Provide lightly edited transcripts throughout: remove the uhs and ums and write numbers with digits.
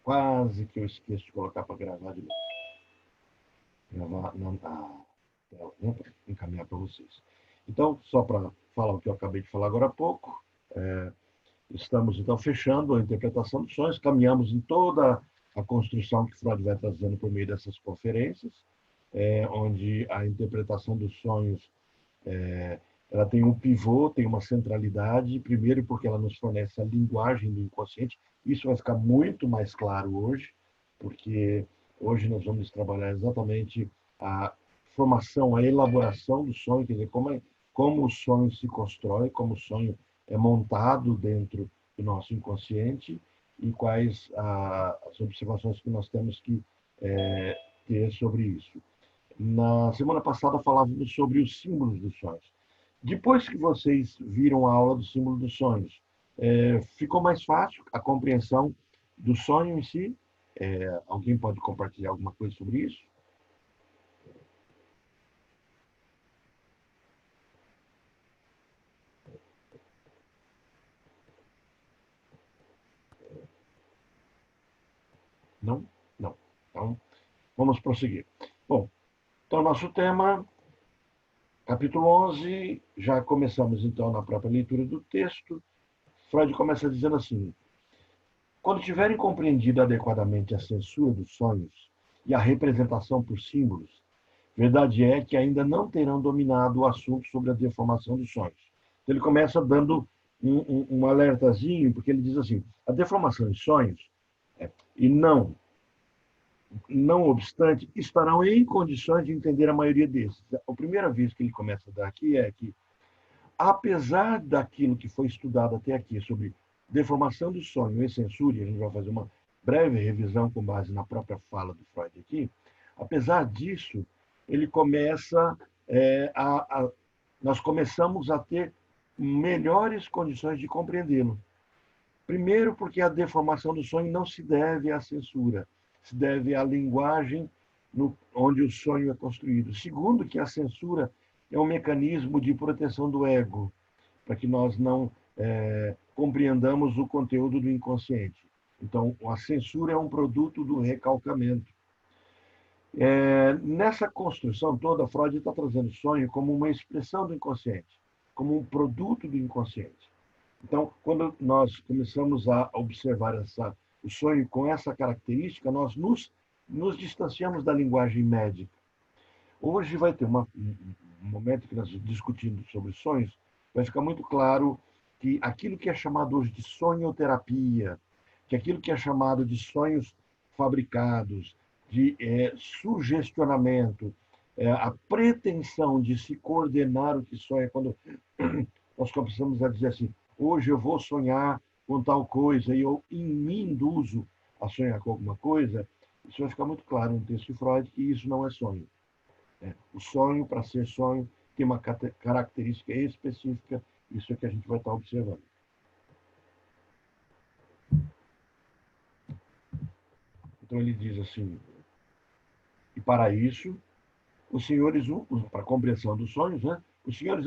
Quase que eu esqueço de colocar para gravar de novo. Gravar na tela, né, para encaminhar para vocês. Então, só para falar o que eu acabei de falar agora há pouco, estamos então fechando a interpretação dos sonhos, caminhamos em toda a construção que Freud vai trazendo por meio dessas conferências, onde a interpretação dos sonhos ela tem um pivô, tem uma centralidade, primeiro porque ela nos fornece a linguagem do inconsciente. Isso vai ficar muito mais claro hoje, porque hoje nós vamos trabalhar exatamente a formação, a elaboração do sonho, quer dizer, como o sonho se constrói, como o sonho é montado dentro do nosso inconsciente e quais as observações que nós temos que ter sobre isso. Na semana passada falávamos sobre os símbolos dos sonhos. Depois que vocês viram a aula do símbolo dos sonhos, ficou mais fácil a compreensão do sonho em si? Alguém pode compartilhar alguma coisa sobre isso? Não? Não. Então, vamos prosseguir. Bom, então nosso tema, capítulo 11, já começamos então na própria leitura do texto. Freud começa dizendo assim: quando tiverem compreendido adequadamente a censura dos sonhos e a representação por símbolos, verdade é que ainda não terão dominado o assunto sobre a deformação dos sonhos. Então, ele começa dando um alertazinho, porque ele diz assim: a deformação de sonhos, e não obstante, estarão em condições de entender a maioria desses. A primeira vez que ele começa a dar aqui é que, apesar daquilo que foi estudado até aqui sobre deformação do sonho e censura, e a gente vai fazer uma breve revisão com base na própria fala do Freud aqui, apesar disso, ele começa nós começamos a ter melhores condições de compreendê-lo. Primeiro, porque a deformação do sonho não se deve à censura, se deve à linguagem onde o sonho é construído. Segundo, que a censura é um mecanismo de proteção do ego, para que nós não compreendamos o conteúdo do inconsciente. Então, a censura é um produto do recalcamento. Nessa construção toda, Freud está trazendo o sonho como uma expressão do inconsciente, como um produto do inconsciente. Então, quando nós começamos a observar o sonho com essa característica, nós nos distanciamos da linguagem médica. Hoje vai ter um momento que nós discutimos sobre sonhos, vai ficar muito claro que aquilo que é chamado hoje de sonhoterapia, que aquilo que é chamado de sonhos fabricados, de sugestionamento, a pretensão de se coordenar o que sonha, quando nós começamos a dizer assim, hoje eu vou sonhar com tal coisa e eu me induzo a sonhar com alguma coisa, isso vai ficar muito claro no texto de Freud que isso não é sonho. O sonho, para ser sonho, tem uma característica específica, isso é que a gente vai estar observando. Então ele diz assim, e para isso, os senhores, para a compreensão dos sonhos, né, os senhores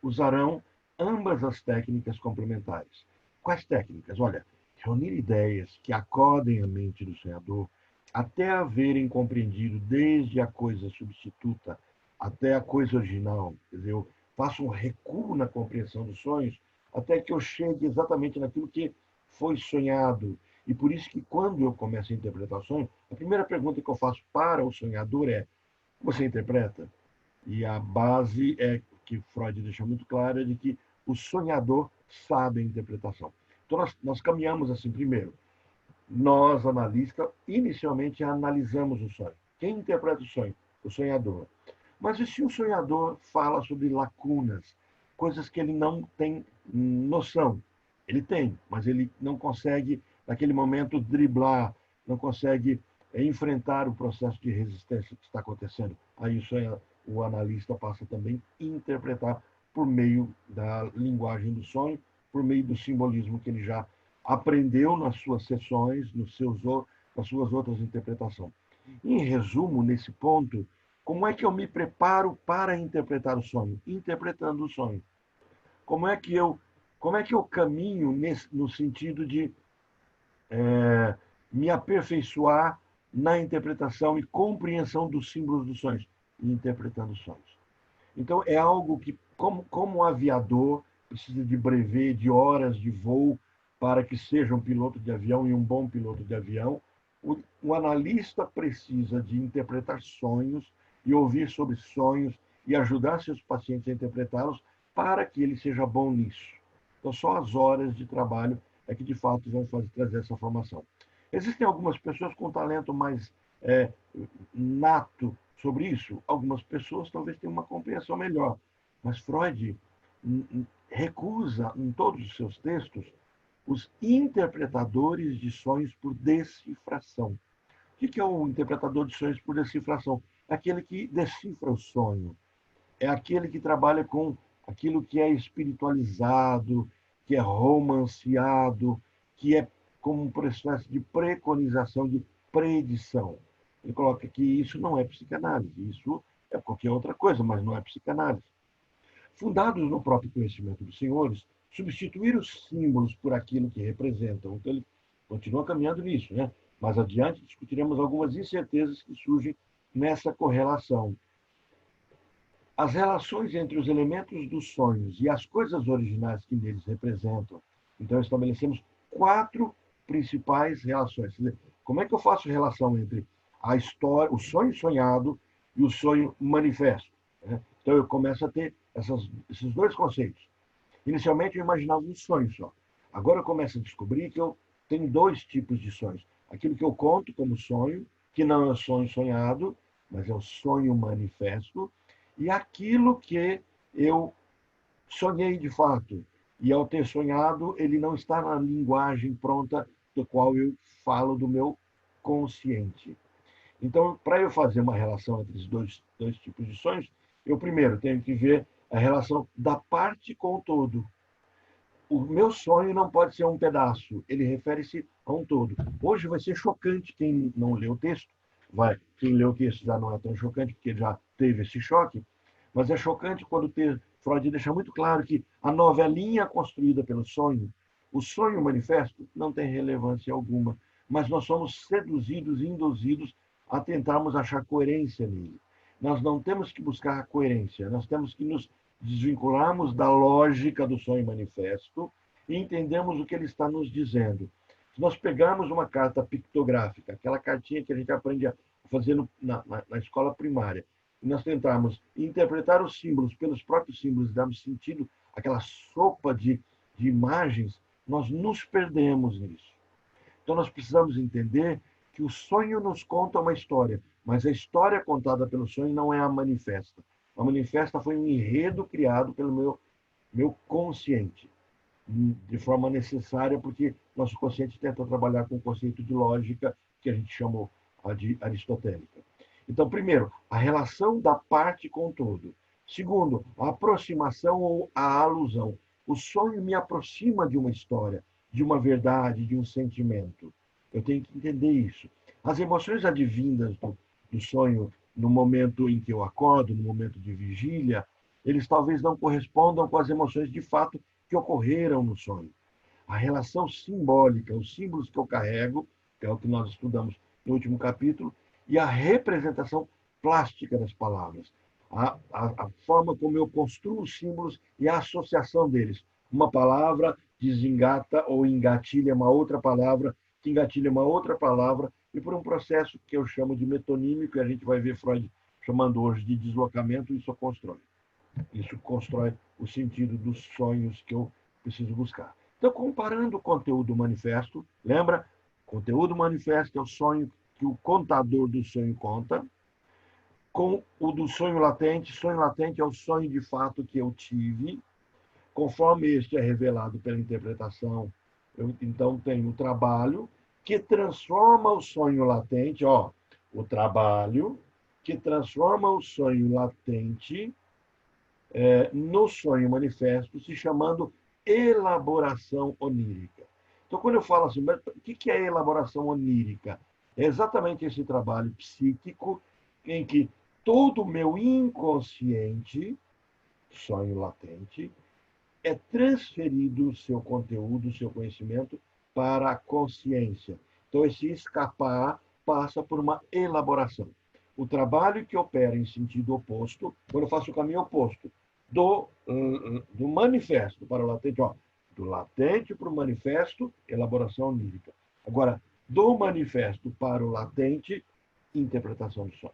usarão ambas as técnicas complementares. Quais técnicas? Olha, reunir ideias que acodem a mente do sonhador até haverem compreendido desde a coisa substituta até a coisa original. Quer dizer, eu faço um recuo na compreensão dos sonhos até que eu chegue exatamente naquilo que foi sonhado. E por isso que quando eu começo a interpretar o sonho, a primeira pergunta que eu faço para o sonhador é: você interpreta? E a base é que Freud deixa muito clara de que o sonhador sabe a interpretação. Então nós caminhamos assim, primeiro, nós, analistas, inicialmente analisamos o sonho. Quem interpreta o sonho? O sonhador. Mas e se o sonhador fala sobre lacunas, coisas que ele não tem noção? Ele tem, mas ele não consegue, naquele momento, driblar, não consegue enfrentar o processo de resistência que está acontecendo. Aí o analista passa também a interpretar por meio da linguagem do sonho, por meio do simbolismo que ele já aprendeu nas suas sessões, nas suas outras interpretações. Em resumo, nesse ponto, como é que eu me preparo para interpretar o sonho? Interpretando o sonho. Como é que eu caminho no sentido de me aperfeiçoar na interpretação e compreensão dos símbolos dos sonhos, interpretando sonhos. Então, é algo que, como aviador, precisa de brevet, de horas de voo, para que seja um piloto de avião e um bom piloto de avião, o analista precisa de interpretar sonhos e ouvir sobre sonhos e ajudar seus pacientes a interpretá-los para que ele seja bom nisso. Então, só as horas de trabalho é que, de fato, vão trazer essa formação. Existem algumas pessoas com talento mais nato sobre isso. Algumas pessoas talvez tenham uma compreensão melhor. Mas Freud recusa, em todos os seus textos, os interpretadores de sonhos por decifração. O que é o interpretador de sonhos por decifração? É aquele que decifra o sonho. É aquele que trabalha com aquilo que é espiritualizado, que é romanceado, que é como um processo de preconização, de predição. Ele coloca que isso não é psicanálise, isso é qualquer outra coisa, mas não é psicanálise. Fundados no próprio conhecimento dos senhores, substituir os símbolos por aquilo que representam. Então, ele continua caminhando nisso, né? Mais adiante, discutiremos algumas incertezas que surgem nessa correlação. As relações entre os elementos dos sonhos e as coisas originais que neles representam. Então, estabelecemos 4 principais relações. Como é que eu faço relação entre a história, o sonho sonhado e o sonho manifesto? Então, eu começo a ter esses 2 conceitos. Inicialmente, eu imaginava um sonho só. Agora, eu começo a descobrir que eu tenho 2 tipos de sonhos. Aquilo que eu conto como sonho, que não é o sonho sonhado, mas é o sonho manifesto, e aquilo que eu sonhei de fato. E ao ter sonhado, ele não está na linguagem pronta do qual eu falo do meu consciente. Então, para eu fazer uma relação entre os dois tipos de sonhos, eu primeiro tenho que ver a relação da parte com o todo. O meu sonho não pode ser um pedaço, ele refere-se a um todo. Hoje vai ser chocante quem não leu o texto, quem leu o texto já não é tão chocante, porque já teve esse choque, mas é chocante quando Freud deixa muito claro que a novelinha construída pelo sonho, o sonho manifesto, não tem relevância alguma, mas nós somos seduzidos e induzidos a tentarmos achar coerência nele. Nós não temos que buscar a coerência, nós temos que nos desvincularmos da lógica do sonho manifesto e entendemos o que ele está nos dizendo. Se nós pegarmos uma carta pictográfica, aquela cartinha que a gente aprende a fazer na escola primária, e nós tentarmos interpretar os símbolos pelos próprios símbolos, darmos sentido àquela sopa de imagens, nós nos perdemos nisso. Então, nós precisamos entender que o sonho nos conta uma história, mas a história contada pelo sonho não é a manifesta. A manifesta foi um enredo criado pelo meu consciente, de forma necessária, porque nosso consciente tenta trabalhar com o conceito de lógica que a gente chamou de aristotélica. Então, primeiro, a relação da parte com o todo. Segundo, a aproximação ou a alusão. O sonho me aproxima de uma história, de uma verdade, de um sentimento. Eu tenho que entender isso. As emoções advindas do sonho, no momento em que eu acordo, no momento de vigília, eles talvez não correspondam com as emoções de fato que ocorreram no sonho. A relação simbólica, os símbolos que eu carrego, que é o que nós estudamos no último capítulo, e a representação plástica das palavras. A forma como eu construo os símbolos e a associação deles. Uma palavra desengata ou engatilha uma outra palavra, que engatilha uma outra palavra, e por um processo que eu chamo de metonímico, e a gente vai ver Freud chamando hoje de deslocamento, isso constrói. Isso constrói o sentido dos sonhos que eu preciso buscar. Então, comparando o conteúdo manifesto, lembra? Conteúdo manifesto é o sonho que o contador do sonho conta, com o do sonho latente. Sonho latente é o sonho de fato que eu tive, conforme este é revelado pela interpretação. Eu, então, tenho o trabalho que transforma o sonho latente, o trabalho que transforma o sonho latente no sonho manifesto, se chamando elaboração onírica. Então, quando eu falo assim, mas o que é elaboração onírica? É exatamente esse trabalho psíquico em que todo o meu inconsciente, sonho latente, é transferido o seu conteúdo, o seu conhecimento para a consciência. Então, esse escapar passa por uma elaboração. O trabalho que opera em sentido oposto, quando eu faço o caminho oposto, do manifesto para o latente, ó, do latente para o manifesto, elaboração onírica. Agora, do manifesto para o latente, interpretação dos sonhos.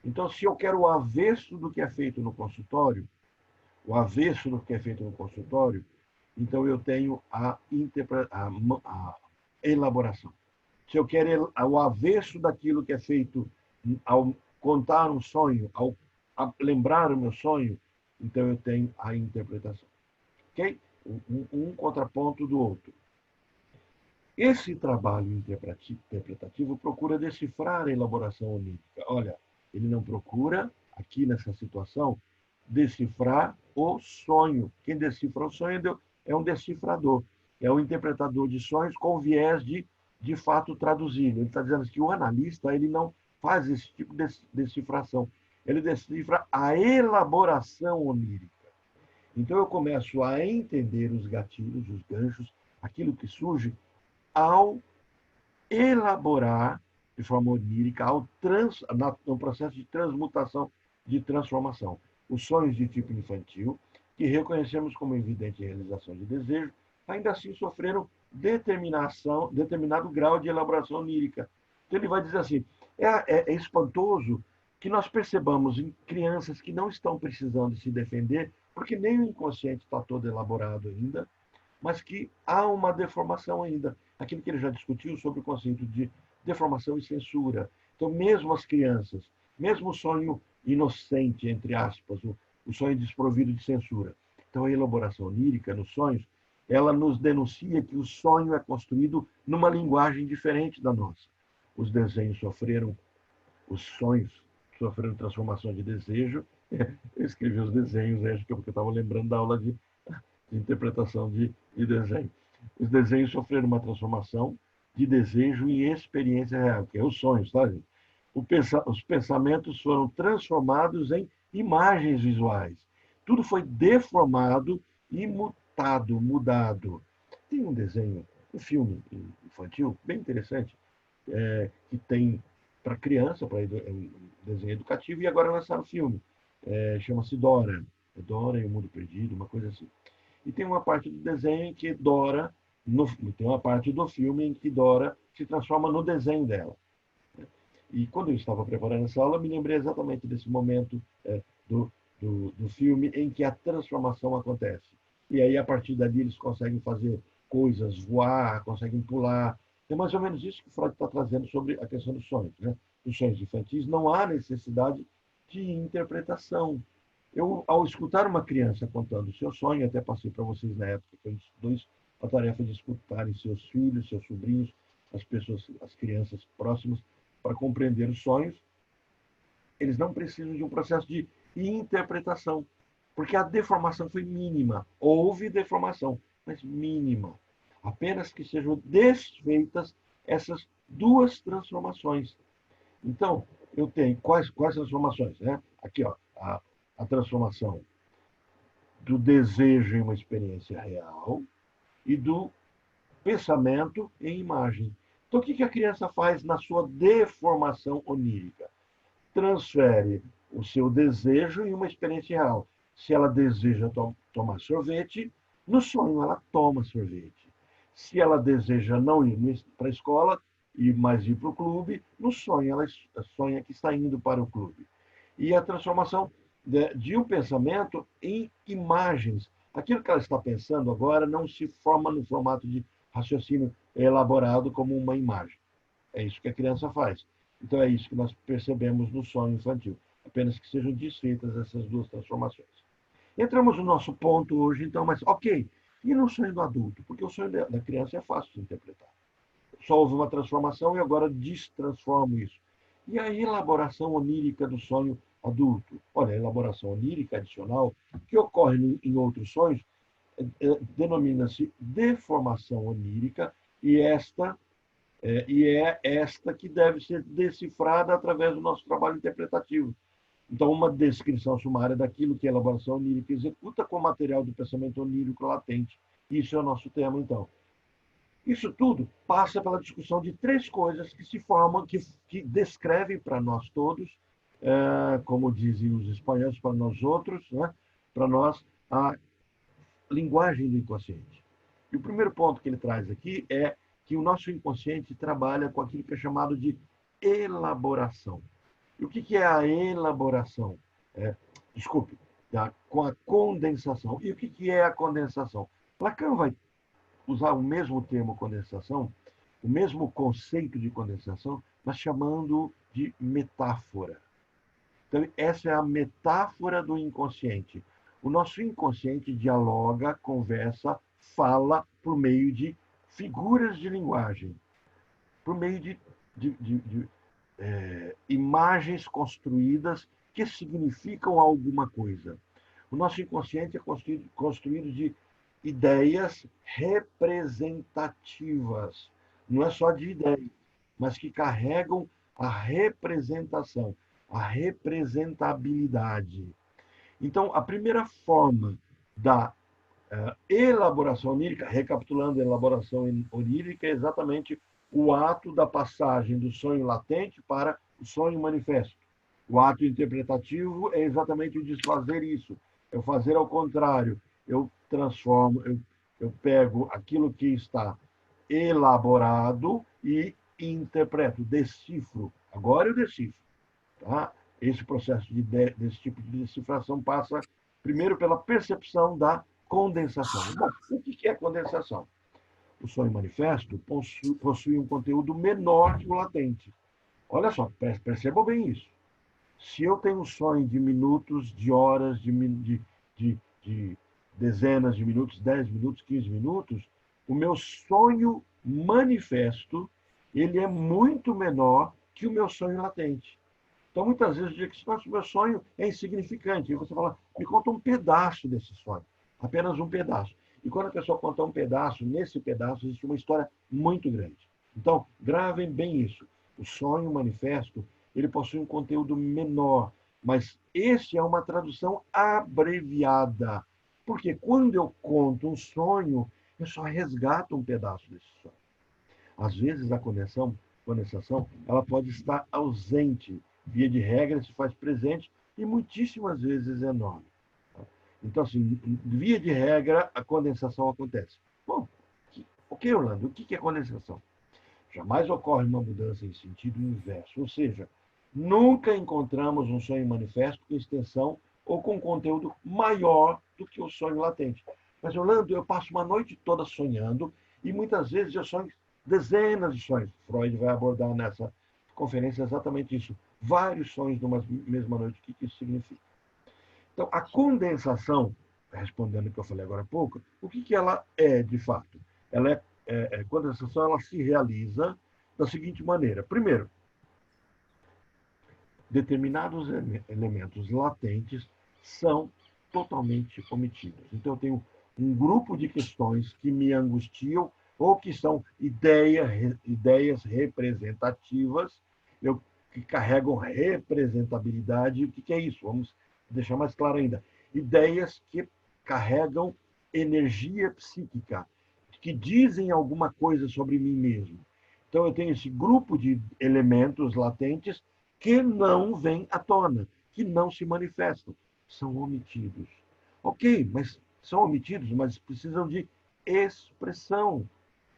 Então, se eu quero o avesso do que é feito no consultório, o avesso do que é feito no consultório, então eu tenho a elaboração. Se eu quero o avesso daquilo que é feito ao contar um sonho, ao lembrar o meu sonho, então eu tenho a interpretação. Ok? Um contraponto do outro. Esse trabalho interpretativo procura decifrar a elaboração onírica. Olha, ele não procura, aqui nessa situação, decifrar o sonho. Quem decifra o sonho é um decifrador, é um interpretador de sonhos com viés de fato traduzido. Ele está dizendo que o analista ele não faz esse tipo de decifração. Ele decifra a elaboração onírica. Então eu começo a entender os gatilhos, os ganchos, aquilo que surge ao elaborar de forma onírica, no processo de transmutação, de transformação. Os sonhos de tipo infantil, que reconhecemos como evidente realização de desejo, ainda assim sofreram determinado grau de elaboração onírica. Então ele vai dizer assim, é espantoso que nós percebamos em crianças que não estão precisando se defender, porque nem o inconsciente está todo elaborado ainda, mas que há uma deformação ainda. Aquilo que ele já discutiu sobre o conceito de deformação e censura. Então, mesmo as crianças, mesmo o sonho inocente, entre aspas, o sonho desprovido de censura. Então, a elaboração onírica nos sonhos, ela nos denuncia que o sonho é construído numa linguagem diferente da nossa. Os desenhos sofreram, os sonhos sofreram transformação de desejo. Eu escrevi os desenhos, acho que é porque eu estava lembrando da aula de interpretação de desenho. Os desenhos sofreram uma transformação de desejo em experiência real, que é os sonhos, tá, gente? Os pensamentos foram transformados em imagens visuais. Tudo foi deformado e mudado. Tem um desenho, um filme infantil, bem interessante, que tem para criança, é um desenho educativo, e agora lançaram um filme. Chama-se Dora. Dora e o Mundo Perdido, uma coisa assim. E tem uma parte do desenho em que Dora, tem uma parte do filme em que Dora se transforma no desenho dela. E quando eu estava preparando essa aula, me lembrei exatamente desse momento do filme em que a transformação acontece. E aí, a partir dali, eles conseguem fazer coisas, voar, conseguem pular. É mais ou menos isso que Freud está trazendo sobre a questão dos sonhos. Né? Nos sonhos infantis não há necessidade de interpretação. Eu, ao escutar uma criança contando o seu sonho, até passei para vocês na época que eu estudei a tarefa de escutarem seus filhos, seus sobrinhos, as pessoas, as crianças próximas, para compreender os sonhos, eles não precisam de um processo de interpretação, porque a deformação foi mínima. Houve deformação, mas mínima. Apenas que sejam desfeitas essas duas transformações. Então, eu tenho quais transformações? Né? Aqui, ó, a transformação do desejo em uma experiência real e do pensamento em imagem. Então, o que a criança faz na sua deformação onírica? Transfere o seu desejo em uma experiência real. Se ela deseja tomar sorvete, no sonho ela toma sorvete. Se ela deseja não ir para a escola, mas ir para o clube, no sonho ela sonha que está indo para o clube. E a transformação de um pensamento em imagens. Aquilo que ela está pensando agora não se forma no formato de raciocínio elaborado como uma imagem. É isso que a criança faz. Então é isso que nós percebemos no sonho infantil. Apenas que sejam desfeitas essas duas transformações. Entramos no nosso ponto hoje, então, mas ok. E no sonho do adulto? Porque o sonho da criança é fácil de interpretar. Só houve uma transformação e agora destransformo isso. E a elaboração onírica do sonho adulto? Olha, a elaboração onírica adicional, que ocorre em outros sonhos, denomina-se deformação onírica, e é esta que deve ser decifrada através do nosso trabalho interpretativo. Então, uma descrição sumária daquilo que a elaboração onírica executa com o material do pensamento onírico latente. Isso é o nosso tema, então. Isso tudo passa pela discussão de três coisas que se formam, que descrevem para nós todos, como dizem os espanhóis para nós outros, né? Para nós, a linguagem do inconsciente. E o primeiro ponto que ele traz aqui é que o nosso inconsciente trabalha com aquilo que é chamado de elaboração. E o que é a elaboração? É, desculpe, tá? Com a condensação. E o que é a condensação? Lacan vai usar o mesmo termo condensação, o mesmo conceito de condensação, mas chamando de metáfora. Então, essa é a metáfora do inconsciente. O nosso inconsciente dialoga, conversa, fala por meio de figuras de linguagem, por meio de imagens construídas que significam alguma coisa. O nosso inconsciente é construído de ideias representativas. Não é só de ideias, mas que carregam a representação, a representabilidade. Então, a primeira forma da elaboração onírica, recapitulando a elaboração onírica, é exatamente o ato da passagem do sonho latente para o sonho manifesto. O ato interpretativo é exatamente o desfazer isso, é o fazer ao contrário. Eu transformo, eu pego aquilo que está elaborado e interpreto, decifro. Agora eu decifro. Tá? Esse processo desse tipo de decifração passa primeiro pela percepção da condensação. Bom, o que é condensação? O sonho manifesto possui um conteúdo menor que o latente. Olha só, percebam bem isso. Se eu tenho um sonho de minutos, de horas, de dezenas de minutos, 10 minutos, 15 minutos, o meu sonho manifesto ele é muito menor que o meu sonho latente. Então, muitas vezes, eu digo que o meu sonho é insignificante. E você fala, me conta um pedaço desse sonho. Apenas um pedaço. E quando a pessoa conta um pedaço, nesse pedaço existe uma história muito grande. Então, gravem bem isso. O sonho manifesto, ele possui um conteúdo menor, mas esse é uma tradução abreviada. Porque quando eu conto um sonho, eu só resgato um pedaço desse sonho. Às vezes, a condensação, ela pode estar ausente. Via de regra, se faz presente e muitíssimas vezes enorme. Então, assim, via de regra, a condensação acontece. Bom, ok, Orlando, o que é condensação? Jamais ocorre uma mudança em sentido inverso, ou seja, nunca encontramos um sonho manifesto com extensão ou com conteúdo maior do que o sonho latente. Mas, Orlando, eu passo uma noite toda sonhando e muitas vezes eu sonho dezenas de sonhos. Freud vai abordar nessa conferência exatamente isso. Vários sonhos numa mesma noite. O que isso significa? Então, a condensação, respondendo o que eu falei agora há pouco, o que ela é de fato? Ela condensação ela se realiza da seguinte maneira. Primeiro, determinados elementos latentes são totalmente omitidos. Então, eu tenho um grupo de questões que me angustiam ou que são ideias representativas, que carregam representabilidade. O que é isso? Vamos deixar mais claro ainda. Ideias que carregam energia psíquica, que dizem alguma coisa sobre mim mesmo. Então, eu tenho esse grupo de elementos latentes que não vêm à tona, que não se manifestam, são omitidos. Ok, mas são omitidos, mas precisam de expressão.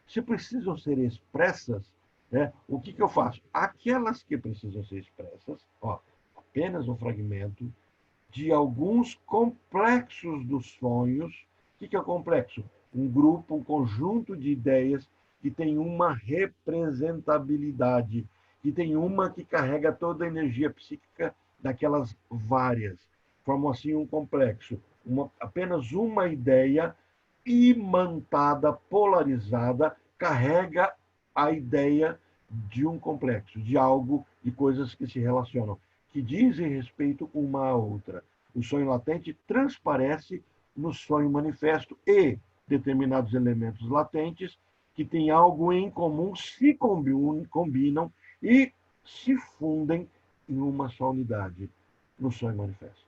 Se precisam ser expressas, né, o que eu faço? Aquelas que precisam ser expressas, ó, apenas um fragmento de alguns complexos dos sonhos. O que é o complexo? Um grupo, um conjunto de ideias que tem uma representabilidade, que tem uma que carrega toda a energia psíquica daquelas várias. Formam assim um complexo, apenas uma ideia imantada, polarizada, carrega a ideia de um complexo, de algo, de coisas que se relacionam, que dizem respeito uma à outra. O sonho latente transparece no sonho manifesto e determinados elementos latentes que têm algo em comum se combinam e se fundem em uma só unidade, no sonho manifesto.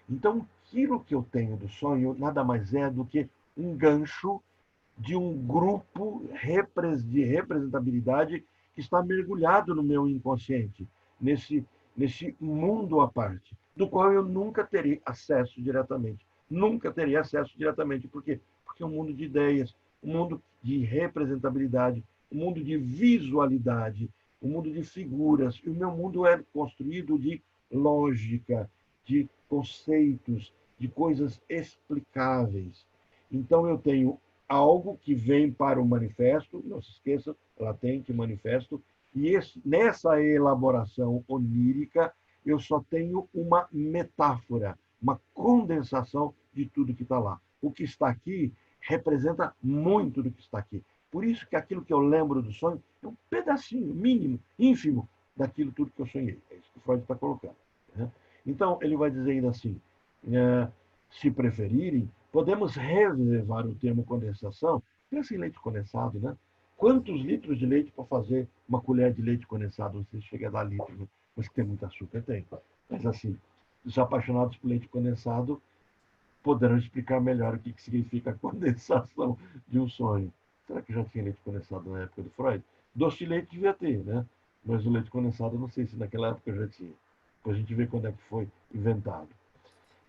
Então, aquilo que eu tenho do sonho nada mais é do que um gancho de um grupo de representabilidade que está mergulhado no meu inconsciente, nesse mundo à parte, do qual eu nunca terei acesso diretamente. Nunca teria acesso diretamente. Por quê? Porque é um mundo de ideias, um mundo de representabilidade, um mundo de visualidade, um mundo de figuras. E o meu mundo é construído de lógica, de conceitos, de coisas explicáveis. Então, eu tenho algo que vem para o manifesto, não se esqueça, latente, manifesto, e nessa elaboração onírica, eu só tenho uma metáfora, uma condensação de tudo que está lá. O que está aqui representa muito do que está aqui. Por isso que aquilo que eu lembro do sonho é um pedacinho mínimo, ínfimo, daquilo tudo que eu sonhei. É isso que Freud está colocando. Né? Então, ele vai dizer ainda assim, se preferirem, podemos reservar o termo condensação. Pensa em leite condensado, né? Quantos litros de leite para fazer uma colher de leite condensado? Você chega a dar litros, né? Mas que tem muito açúcar, tem. Mas assim, os apaixonados por leite condensado poderão explicar melhor o que significa a condensação de um sonho. Será que já tinha leite condensado na época do Freud? Doce de leite devia ter, né? Mas o leite condensado, eu não sei se naquela época já tinha. Depois a gente vê quando é que foi inventado.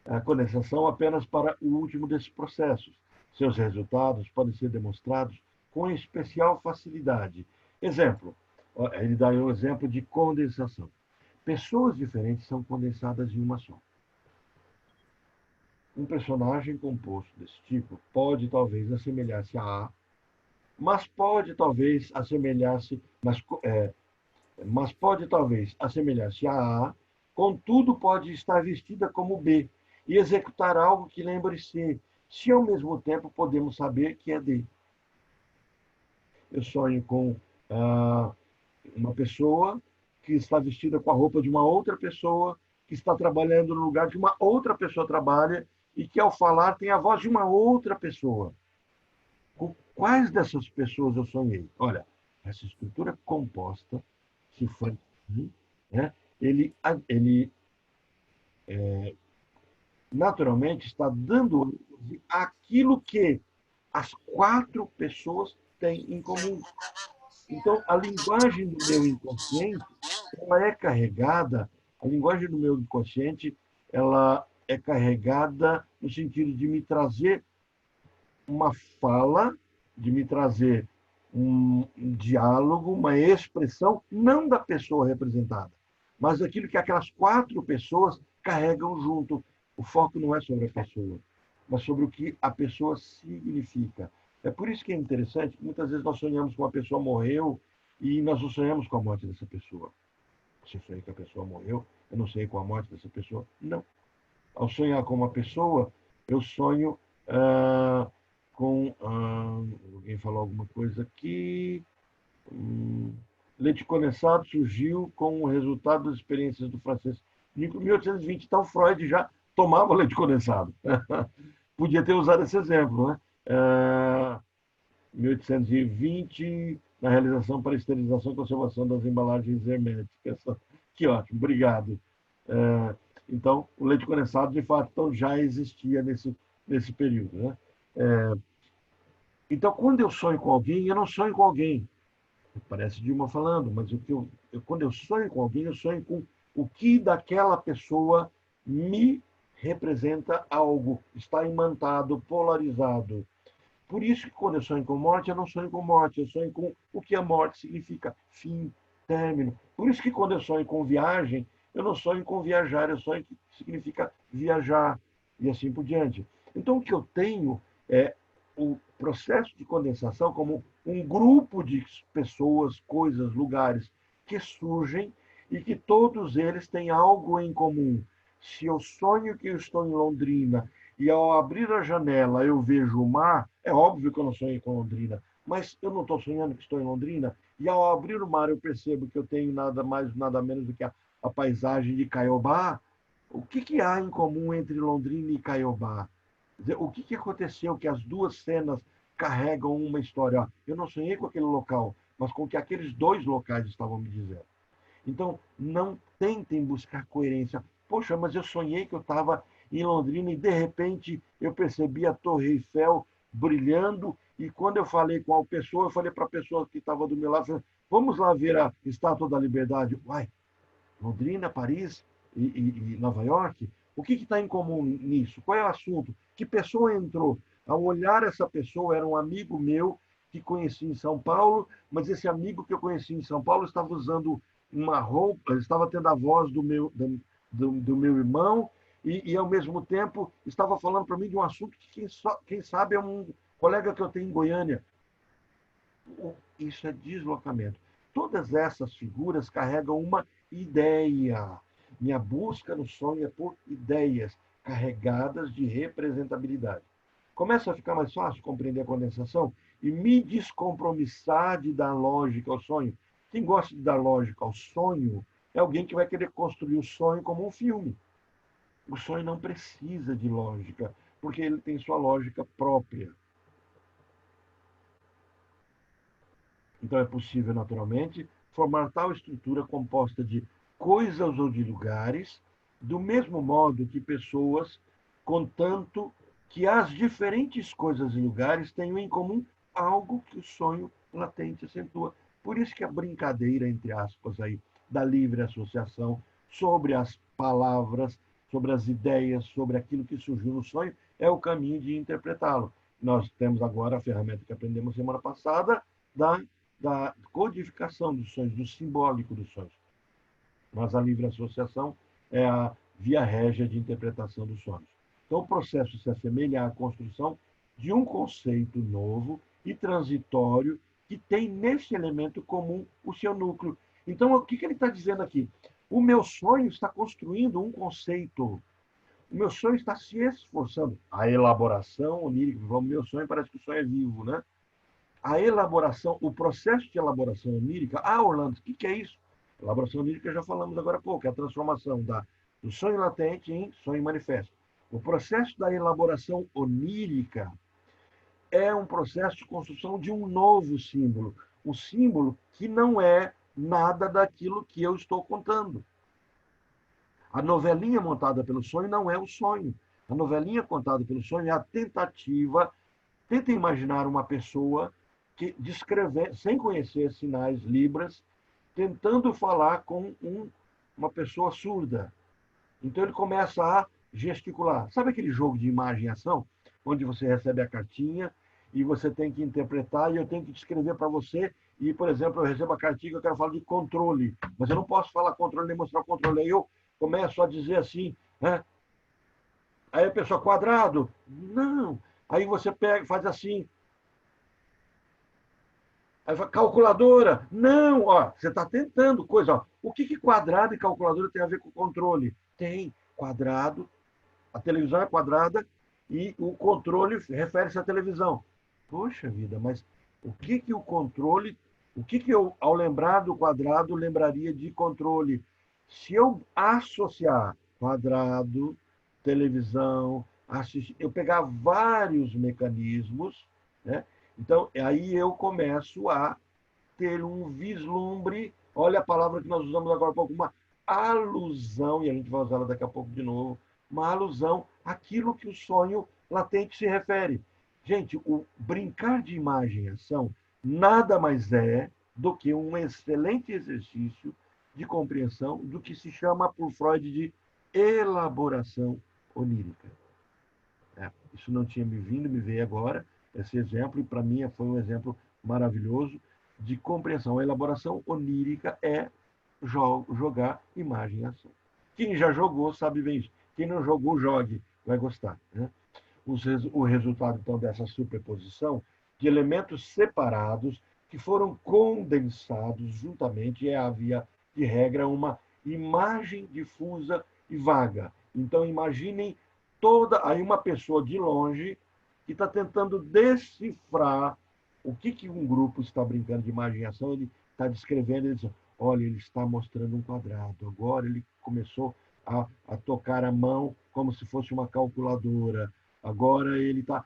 A condensação apenas para o último desses processos. Seus resultados podem ser demonstrados com especial facilidade. Exemplo, ele dá um exemplo de condensação. Pessoas diferentes são condensadas em uma só. Um personagem composto desse tipo pode talvez assemelhar-se a A, mas pode talvez assemelhar-se, mas pode talvez assemelhar-se a A, contudo pode estar vestida como B e executar algo que lembre C, se ao mesmo tempo podemos saber que é D. Eu sonho com ah, uma pessoa que está vestida com a roupa de uma outra pessoa, que está trabalhando no lugar que uma outra pessoa trabalha e que, ao falar, tem a voz de uma outra pessoa. Com quais dessas pessoas eu sonhei? Olha, essa estrutura composta, que foi, né, ele naturalmente está dando aquilo que as quatro pessoas têm em comum. Então, a linguagem do meu inconsciente, ela é carregada, a linguagem do meu inconsciente, ela é carregada no sentido de me trazer uma fala, de me trazer um diálogo, uma expressão, não da pessoa representada, mas daquilo que aquelas quatro pessoas carregam junto. O foco não é sobre a pessoa, mas sobre o que a pessoa significa. É por isso que é interessante que muitas vezes nós sonhamos que uma pessoa morreu e nós não sonhamos com a morte dessa pessoa. Se eu sonhei que a pessoa morreu, eu não sei com a morte dessa pessoa. Não. Ao sonhar com uma pessoa, eu sonho com. Alguém falou alguma coisa aqui. Leite condensado surgiu com o resultado das experiências do francês. Em 1820, então, Freud já tomava leite condensado. Podia ter usado esse exemplo, né? 1820, na realização para esterilização e conservação das embalagens herméticas. Que ótimo, obrigado. Então, o leite condensado, de fato, então, já existia nesse período. Né? Então, quando eu sonho com alguém, eu não sonho com alguém. Parece Dilma falando, mas quando eu sonho com alguém, eu sonho com o que daquela pessoa me representa algo, está imantado, polarizado. Por isso que quando eu sonho com morte, eu não sonho com morte, eu sonho com o que a morte significa, fim, término. Por isso que quando eu sonho com viagem, eu não sonho com viajar, eu sonho que significa viajar, e assim por diante. Então, o que eu tenho é o processo de condensação como um grupo de pessoas, coisas, lugares que surgem e que todos eles têm algo em comum. Se eu sonho que eu estou em Londrina e ao abrir a janela eu vejo o mar, é óbvio que eu não sonhei com Londrina, mas eu não estou sonhando que estou em Londrina, e ao abrir o mar eu percebo que eu tenho nada mais, nada menos do que a paisagem de Caiobá. O que há em comum entre Londrina e Caiobá? O que aconteceu que as duas cenas carregam uma história? Eu não sonhei com aquele local, mas com o que aqueles dois locais estavam me dizendo. Então, não tentem buscar coerência. Poxa, mas eu sonhei que eu estava em Londrina e de repente eu percebi a Torre Eiffel brilhando. E quando eu falei com a pessoa, eu falei para a pessoa que estava do meu lado, vamos lá ver a Estátua da Liberdade. Uai, Londrina, Paris e Nova York? O que está em comum nisso? Qual é o assunto? Que pessoa entrou? Ao olhar essa pessoa, era um amigo meu que conheci em São Paulo, mas esse amigo que eu conheci em São Paulo estava usando uma roupa, estava tendo a voz do meu irmão ao mesmo tempo, estava falando para mim de um assunto que, quem sabe, é um colega que eu tenho em Goiânia. Isso é deslocamento. Todas essas figuras carregam uma ideia. Minha busca no sonho é por ideias carregadas de representabilidade. Começa a ficar mais fácil compreender a condensação e me descompromissar de dar lógica ao sonho. Quem gosta de dar lógica ao sonho é alguém que vai querer construir o sonho como um filme. O sonho não precisa de lógica, porque ele tem sua lógica própria. Então é possível, naturalmente, formar tal estrutura composta de coisas ou de lugares, do mesmo modo que pessoas, contanto que as diferentes coisas e lugares tenham em comum algo que o sonho latente acentua. Por isso que a brincadeira, entre aspas, aí, da livre associação sobre as palavras, sobre as ideias, sobre aquilo que surgiu no sonho, é o caminho de interpretá-lo. Nós temos agora a ferramenta que aprendemos semana passada da codificação dos sonhos, do simbólico dos sonhos. Mas a livre associação é a via régia de interpretação dos sonhos. Então, o processo se assemelha à construção de um conceito novo e transitório que tem nesse elemento comum o seu núcleo. Então, o que ele está dizendo aqui? O meu sonho está construindo um conceito. O meu sonho está se esforçando. A elaboração onírica, o meu sonho parece que o sonho é vivo, né? A elaboração, o processo de elaboração onírica. Ah, Orlando, o que é isso? Elaboração onírica já falamos agora há pouco, é a transformação do sonho latente em sonho manifesto. O processo da elaboração onírica é um processo de construção de um novo símbolo, um símbolo que não é nada daquilo que eu estou contando. A novelinha montada pelo sonho não é o sonho. A novelinha contada pelo sonho é a tentativa. Tenta imaginar uma pessoa que descrever, sem conhecer sinais libras, tentando falar com uma pessoa surda. Então ele começa a gesticular. Sabe aquele jogo de imagem e ação, onde você recebe a cartinha e você tem que interpretar e eu tenho que descrever para você. E, por exemplo, eu recebo a cartinha e eu quero falar de controle, mas eu não posso falar controle nem mostrar controle. Aí eu começo a dizer assim, né? Aí a pessoa, quadrado? Não. Aí você pega, faz assim. Aí fala, calculadora? Não, ó, você está tentando coisa. Ó. O que quadrado e calculadora tem a ver com controle? Tem quadrado, a televisão é quadrada e o controle refere-se à televisão. Poxa vida, mas o controle, o que eu, ao lembrar do quadrado, lembraria de controle? Se eu associar quadrado, televisão, assistir, eu pegar vários mecanismos, né? Então, aí eu começo a ter um vislumbre, olha a palavra que nós usamos agora há pouco, uma alusão, e a gente vai usá-la daqui a pouco de novo, uma alusão àquilo que o sonho latente se refere. Gente, o brincar de imagem e ação nada mais é do que um excelente exercício de compreensão do que se chama por Freud de elaboração onírica. Isso não tinha me vindo, me veio agora, esse exemplo, e para mim foi um exemplo maravilhoso de compreensão. A elaboração onírica é jogar imagem e ação. Quem já jogou sabe bem isso. Quem não jogou, jogue, vai gostar. Né? O resultado, então, dessa superposição de elementos separados que foram condensados juntamente havia, de regra, uma imagem difusa e vaga. Então, imaginem aí uma pessoa de longe que está tentando decifrar o que um grupo está brincando de imagem e ação. Ele está descrevendo, ele diz, olha, ele está mostrando um quadrado, agora ele começou a tocar a mão como se fosse uma calculadora, agora ele está...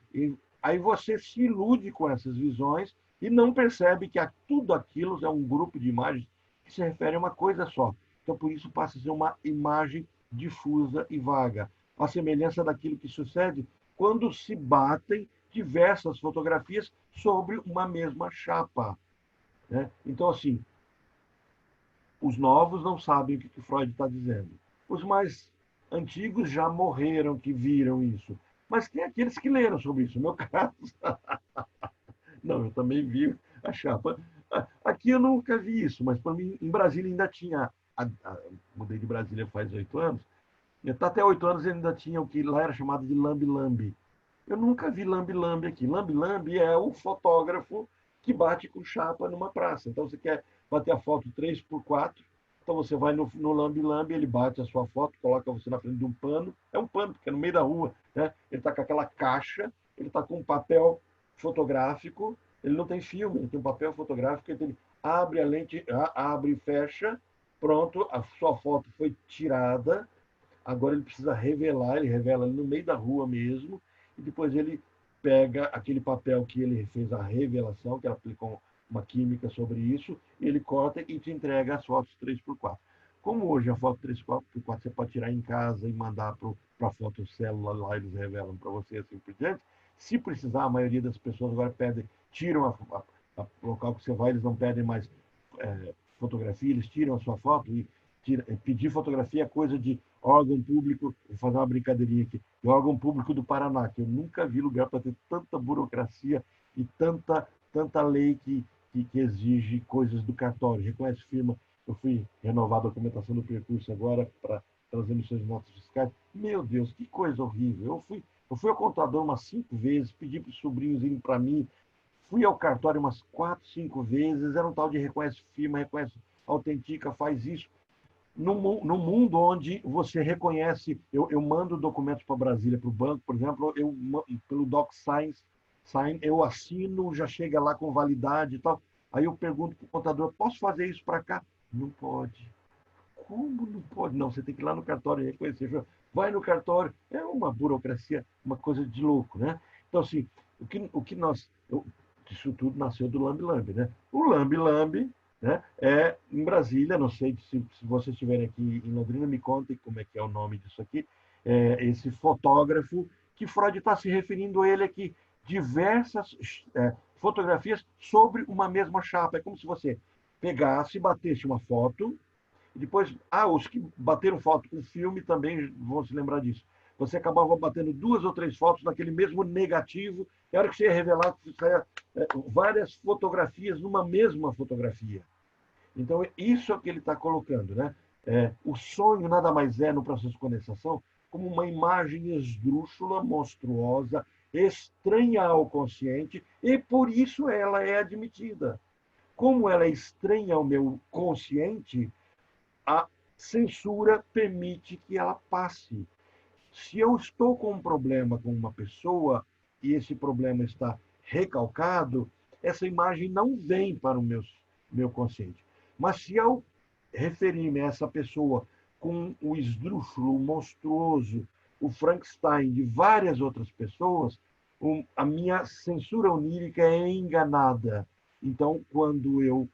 Aí você se ilude com essas visões e não percebe que tudo aquilo é um grupo de imagens que se refere a uma coisa só. Então, por isso, passa a ser uma imagem difusa e vaga. A semelhança daquilo que sucede quando se batem diversas fotografias sobre uma mesma chapa. Né? Então, assim, os novos não sabem o que Freud está dizendo. Os mais antigos já morreram que viram isso. Mas tem aqueles que leram sobre isso. No meu caso, não, eu também vi a chapa. Aqui eu nunca vi isso, mas para mim, em Brasília ainda tinha. Mudei de Brasília faz 8 anos. Até 8 anos ainda tinha o que lá era chamado de lambe-lambe. Eu nunca vi lambe-lambe aqui. Lambe-lambe é o fotógrafo que bate com chapa numa praça. Então você quer bater a foto 3x4, então você vai no lambe-lambe, ele bate a sua foto, coloca você na frente de um pano. É um pano, porque é no meio da rua. Né? Ele está com aquela caixa, ele está com um papel fotográfico, ele não tem filme, ele tem um papel fotográfico, então ele abre a lente, abre e fecha, pronto, a sua foto foi tirada, agora ele precisa revelar, ele revela no meio da rua mesmo, e depois ele pega aquele papel que ele fez a revelação, que ela aplicou uma química sobre isso, e ele corta e te entrega as fotos 3x4. Como hoje a foto 3x4 você pode tirar em casa e mandar para a fotocélula lá, eles revelam para você assim por diante, se precisar, a maioria das pessoas agora tiram a local que você vai, eles não pedem mais fotografia, eles tiram a sua foto e pedir fotografia é coisa de órgão público, vou fazer uma brincadeirinha aqui, de órgão público do Paraná, que eu nunca vi lugar para ter tanta burocracia e tanta lei que exige coisas do cartório, reconhece firma. Eu fui renovar a documentação do percurso agora para trazer missões notas fiscais. Meu Deus, que coisa horrível. Eu fui ao contador umas 5 vezes, pedi para os sobrinhos irem para mim, fui ao cartório umas 4, 5 vezes, era um tal de reconhece firma, reconhece autentica, faz isso. No mundo onde você reconhece, eu mando documentos para Brasília, para o banco, por exemplo, pelo DocSign, eu assino, já chega lá com validade e tal. Aí eu pergunto para o contador, posso fazer isso para cá? Não pode. Como não pode? Não, você tem que ir lá no cartório e reconhecer. Vai no cartório, é uma burocracia, uma coisa de louco, né? Então, assim, isso tudo nasceu do Lambe Lambe, né? O Lambe Lambe, né, em Brasília, não sei se vocês estiverem aqui em Londrina, me contem como é que é o nome disso aqui, esse fotógrafo, que Freud está se referindo a ele aqui, diversas fotografias sobre uma mesma chapa. É como se você pegasse, batesse uma foto, e depois, os que bateram foto com filme também vão se lembrar disso. Você acabava batendo 2 ou 3 fotos naquele mesmo negativo, e a hora que você ia revelar, saia várias fotografias numa mesma fotografia. Então, isso é o que ele está colocando. Né? O sonho nada mais é, no processo de condensação, como uma imagem esdrúxula, monstruosa, estranha ao consciente, e por isso ela é admitida. Como ela é estranha ao meu consciente, a censura permite que ela passe. Se eu estou com um problema com uma pessoa e esse problema está recalcado, essa imagem não vem para o meu consciente. Mas se eu referir-me a essa pessoa com o esdrúxulo, o monstruoso, o Frankenstein de várias outras pessoas, a minha censura onírica é enganada. Então, quando eu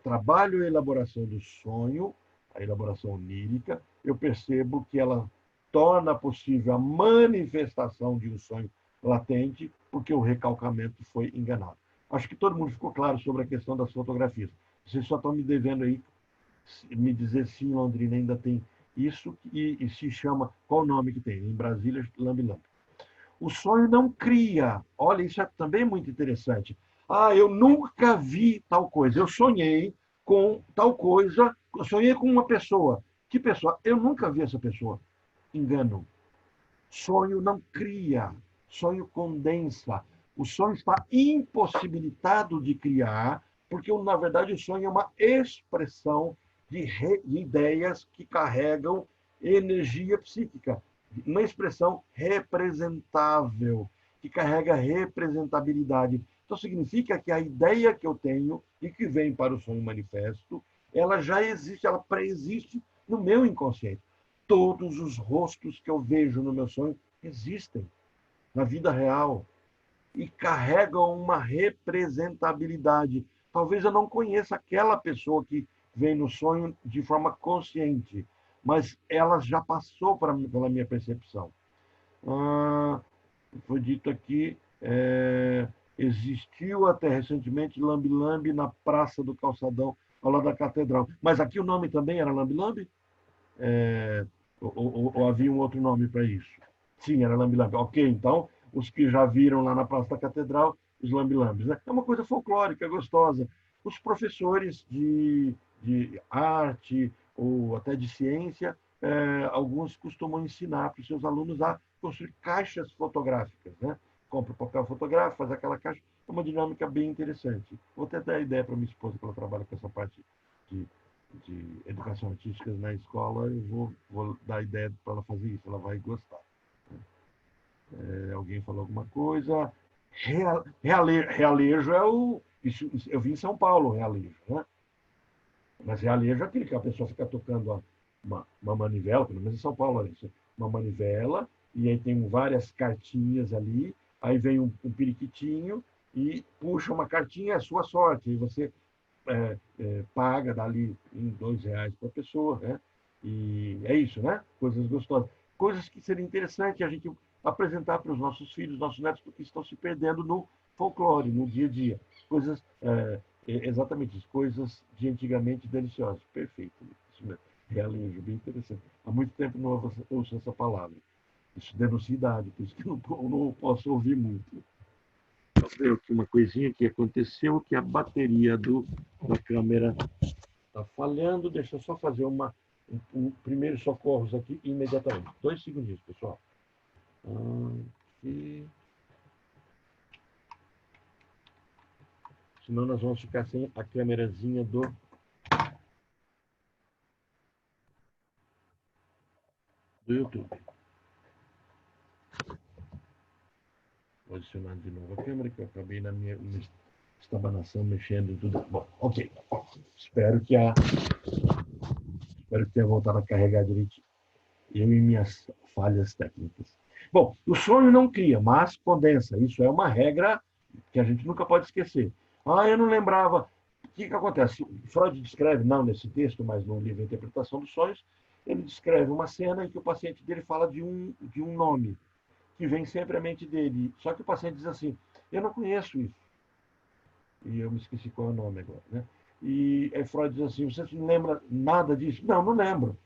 trabalho a elaboração do sonho, a elaboração onírica, eu percebo que ela torna possível a manifestação de um sonho latente, porque o recalcamento foi enganado. Acho que todo mundo ficou claro sobre a questão das fotografias. Vocês só estão me devendo aí me dizer se em Londrina ainda tem isso e se chama, qual o nome que tem? Em Brasília, Lambe Lambe. O sonho não cria. Olha, isso é também muito interessante. Eu nunca vi tal coisa. Eu sonhei com tal coisa, eu sonhei com uma pessoa. Que pessoa? Eu nunca vi essa pessoa. Engano. Sonho não cria, sonho condensa. O sonho está impossibilitado de criar, porque, na verdade, o sonho é uma expressão de ideias que carregam energia psíquica, uma expressão representável, que carrega representabilidade. Então, significa que a ideia que eu tenho e que vem para o sonho manifesto, ela já existe, ela pré-existe no meu inconsciente. Todos os rostos que eu vejo no meu sonho existem na vida real e carregam uma representabilidade. Talvez eu não conheça aquela pessoa que vem no sonho de forma consciente, mas ela já passou pela minha percepção. Foi dito aqui, Existiu até recentemente lambe-lambe na Praça do Calçadão, ao lado da Catedral. Mas aqui o nome também era lambe-lambe? Ou havia um outro nome para isso? Sim, era lambe-lambe. Ok, então, os que já viram lá na Praça da Catedral, os lambe-lambes. Né? É uma coisa folclórica, gostosa. Os professores de arte ou até de ciência, alguns costumam ensinar para os seus alunos a construir caixas fotográficas. Né? Compra o papel fotográfico, faz aquela caixa. É uma dinâmica bem interessante. Vou até dar ideia para minha esposa, que ela trabalha com essa parte de educação artística na escola, eu vou dar ideia para ela fazer isso, ela vai gostar. Alguém falou alguma coisa. Realejo é o. Isso, eu vim em São Paulo, realejo. Né? Mas realejo é aquele que a pessoa fica tocando uma manivela, pelo menos em São Paulo, é isso, uma manivela, e aí tem várias cartinhas ali, aí vem um periquitinho e puxa uma cartinha, é a sua sorte, e você paga dali R$ 2 para a pessoa, né? E é isso, né? Coisas gostosas. Coisas que seria interessante a gente apresentar para os nossos filhos, nossos netos, porque estão se perdendo no folclore, no dia a dia. Coisas, exatamente isso, coisas de antigamente deliciosas. Perfeito, isso mesmo. Realejo, bem interessante. Há muito tempo não ouço essa palavra. Isso denuncia idade, por isso que eu não posso ouvir muito. Ver aqui uma coisinha que aconteceu, que a bateria da câmera está falhando. Deixa eu só fazer primeiros socorros aqui imediatamente. 2 segundinhos, pessoal. Aqui. Senão nós vamos ficar sem a câmerazinha do YouTube. Vou adicionar de novo a câmera, que eu acabei na minha estabanação mexendo em tudo. Bom, ok. Espero que tenha voltado a carregar direitinho. Eu e minhas falhas técnicas. Bom, o sonho não cria, mas condensa. Isso é uma regra que a gente nunca pode esquecer. Eu não lembrava. O que acontece? Freud descreve, não nesse texto, mas no livro Interpretação dos Sonhos, ele descreve uma cena em que o paciente dele fala de um nome que vem sempre à mente dele. Só que o paciente diz assim: eu não conheço isso. E eu me esqueci qual é o nome agora. Né? E aí Freud diz assim: você não lembra nada disso? Não, não lembro.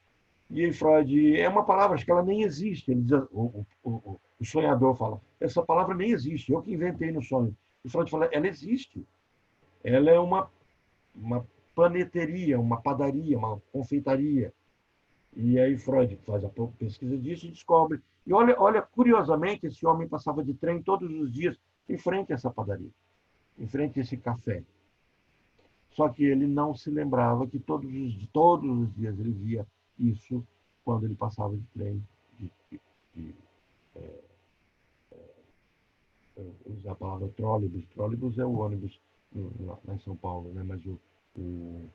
E aí Freud, é uma palavra, acho que ela nem existe. Ele diz, o sonhador fala, essa palavra nem existe, eu que inventei no sonho. E Freud fala, ela existe. Ela é uma paneteria, uma padaria, uma confeitaria. E aí Freud faz a pesquisa disso e descobre. E olha, curiosamente, esse homem passava de trem todos os dias em frente a essa padaria, em frente a esse café. Só que ele não se lembrava que todos os dias ele via isso quando ele passava de trem, de usar a palavra trólebus. Trólebus é o ônibus lá em São Paulo, né? Mas o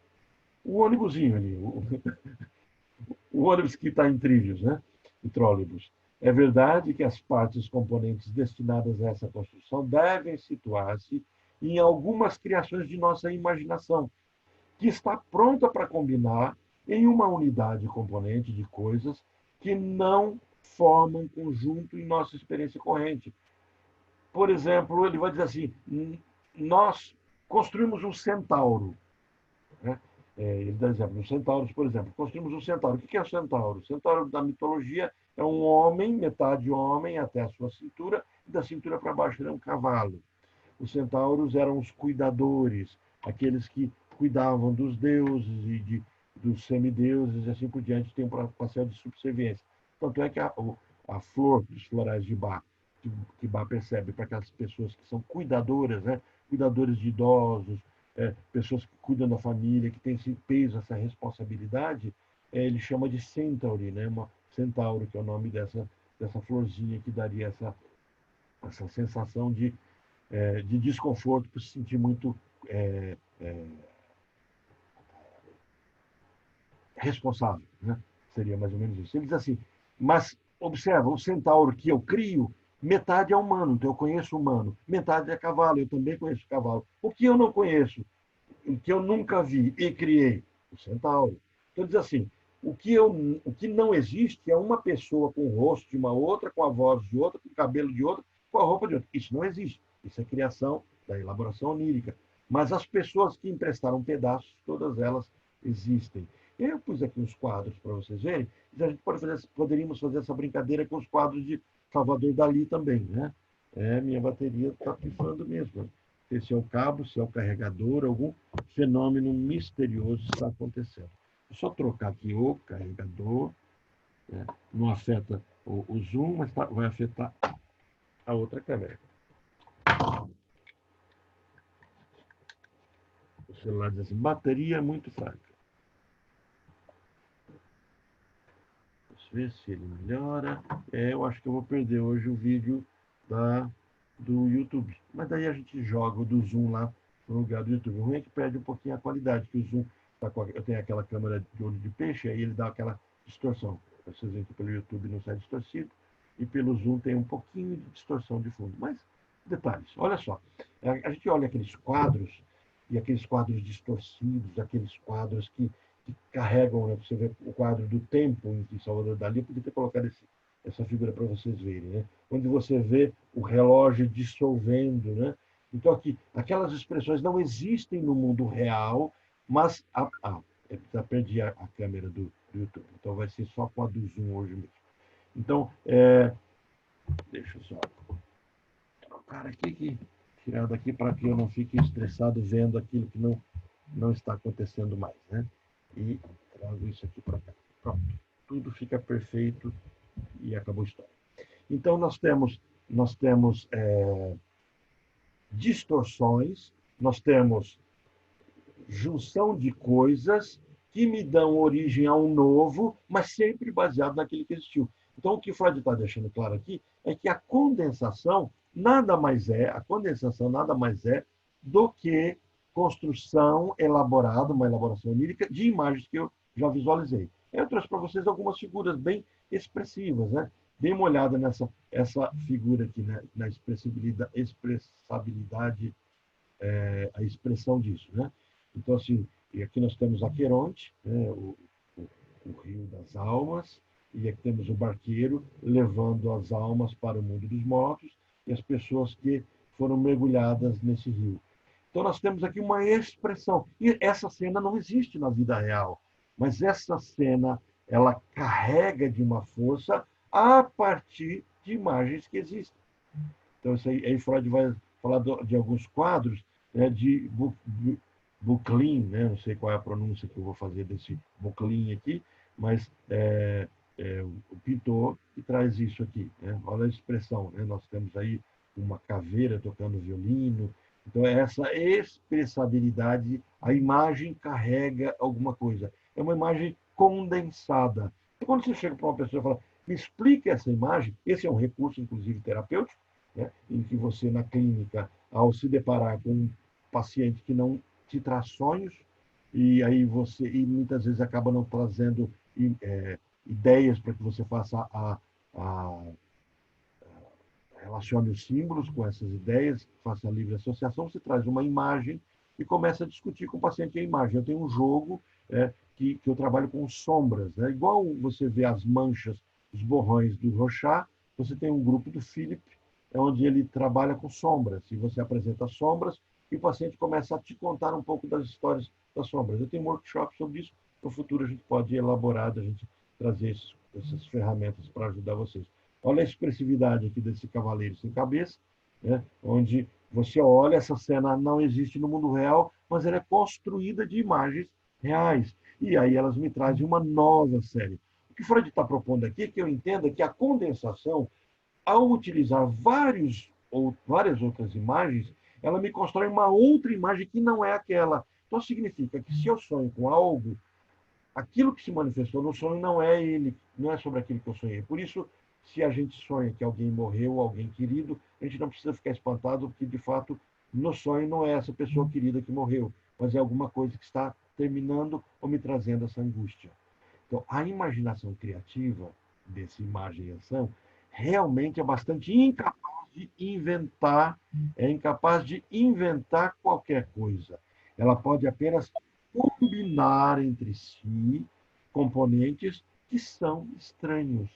ônibusinho ali, o ônibus que está em trilhos, né? O trólebus. É verdade que as partes componentes destinadas a essa construção devem situar-se em algumas criações de nossa imaginação, que está pronta para combinar em uma unidade componente de coisas que não formam conjunto em nossa experiência corrente. Por exemplo, ele vai dizer assim: nós construímos um centauro. Né? Ele dá exemplo, os centauros, por exemplo, construímos um centauro. O que é o centauro? O centauro da mitologia é um homem, metade homem até a sua cintura, e da cintura para baixo ele é um cavalo. Os centauros eram os cuidadores, aqueles que cuidavam dos deuses e dos semideuses e assim por diante, tem um papel de subserviência. Tanto é que a flor dos florais de Bach, que Bach percebe para aquelas pessoas que são cuidadoras, né? Cuidadores de idosos, pessoas que cuidam da família, que têm esse peso, essa responsabilidade, ele chama de centauri, né? Centauro, que é o nome dessa florzinha que daria essa sensação de desconforto, por se sentir muito responsável. Né? Seria mais ou menos isso. Ele diz assim, mas observa, o centauro que eu crio, metade é humano, então eu conheço humano, metade é cavalo, eu também conheço cavalo. O que eu não conheço, o que eu nunca vi e criei? O centauro. Então diz assim, o que não existe é uma pessoa com o rosto de uma outra, com a voz de outra, com o cabelo de outra, com a roupa de outro. Isso não existe. Isso é criação da elaboração onírica. Mas as pessoas que emprestaram pedaços, todas elas existem. Eu pus aqui uns quadros para vocês verem. A gente poderíamos fazer essa brincadeira com os quadros de Salvador Dalí também, né? Minha bateria está pifando mesmo. Se é o cabo, se é o carregador, algum fenômeno misterioso está acontecendo. É só trocar aqui o carregador, né? Não afeta o zoom, mas vai afetar a outra câmera. O celular diz assim, bateria muito fraca. Vamos ver se ele melhora. Eu acho que eu vou perder hoje o vídeo do YouTube. Mas daí a gente joga o do zoom lá no lugar do YouTube. O ruim é que perde um pouquinho a qualidade, que o zoom eu tenho aquela câmera de olho de peixe, aí ele dá aquela distorção. Vocês veem que pelo YouTube não sai distorcido, e pelo zoom tem um pouquinho de distorção de fundo. Mas, detalhes, olha só. A gente olha aqueles quadros, e aqueles quadros distorcidos, aqueles quadros que carregam, né? Você vê o quadro do tempo em Salvador Dalí, eu podia ter colocado essa figura para vocês verem, né? Onde você vê o relógio dissolvendo, né? Então, aqui, aquelas expressões não existem no mundo real, mas... já perdi a câmera do YouTube, então vai ser só com a do Zoom hoje mesmo. Então, deixa eu só trocar aqui, tirar daqui para que eu não fique estressado vendo aquilo que não está acontecendo mais, né? E trago isso aqui para cá. Pronto, tudo fica perfeito e acabou a história. Então, nós temos distorções, nós temos junção de coisas que me dão origem a um novo, mas sempre baseado naquele que existiu. Então, o que Freud está deixando claro aqui é que a condensação nada mais é do que construção elaborada, uma elaboração onírica de imagens que eu já visualizei. Eu trouxe para vocês algumas figuras bem expressivas, né? Dê uma olhada essa figura aqui, né? Na expressabilidade, a expressão disso, né? Então, assim, e aqui nós temos Aqueronte, né? O rio das almas, e aqui temos o barqueiro levando as almas para o mundo dos mortos e as pessoas que foram mergulhadas nesse rio. Então, nós temos aqui uma expressão. E essa cena não existe na vida real, mas essa cena ela carrega de uma força a partir de imagens que existem. Então, isso aí Freud vai falar de alguns quadros, né, de Bouclin, né, não sei qual é a pronúncia que eu vou fazer desse Bouclin aqui, mas o pintor que traz isso aqui. Né? Olha a expressão, né? Nós temos aí uma caveira tocando violino. Então, essa expressabilidade, a imagem carrega alguma coisa. É uma imagem condensada. E quando você chega para uma pessoa e fala, me explique essa imagem, esse é um recurso, inclusive, terapêutico, né? Em que você, na clínica, ao se deparar com um paciente que não te traz sonhos, e aí e muitas vezes acaba não trazendo ideias para que você faça relacione os símbolos com essas ideias, faça a livre associação, você traz uma imagem e começa a discutir com o paciente a imagem. Eu tenho um jogo que eu trabalho com sombras, né? Igual você vê as manchas, os borrões do Rorschach, você tem um grupo do Philip, onde ele trabalha com sombras, e você apresenta sombras, e o paciente começa a te contar um pouco das histórias das sombras. Eu tenho um workshop sobre isso, no futuro a gente pode elaborar, a gente trazer essas ferramentas para ajudar vocês. Olha a expressividade aqui desse cavaleiro sem cabeça, né? Onde você olha, essa cena não existe no mundo real, mas ela é construída de imagens reais. E aí elas me trazem uma nova série. O que Freud está propondo aqui é que eu entenda que a condensação, ao utilizar várias outras imagens, ela me constrói uma outra imagem que não é aquela. Então, significa que se eu sonho com algo, aquilo que se manifestou no sonho não é ele, não é sobre aquilo que eu sonhei. Por isso, se a gente sonha que alguém morreu, alguém querido, a gente não precisa ficar espantado, porque, de fato, no sonho não é essa pessoa querida que morreu, mas é alguma coisa que está terminando ou me trazendo essa angústia. Então, a imaginação criativa desse imagem e ação realmente é bastante incapaz de inventar qualquer coisa. Ela pode apenas combinar entre si componentes que são estranhos.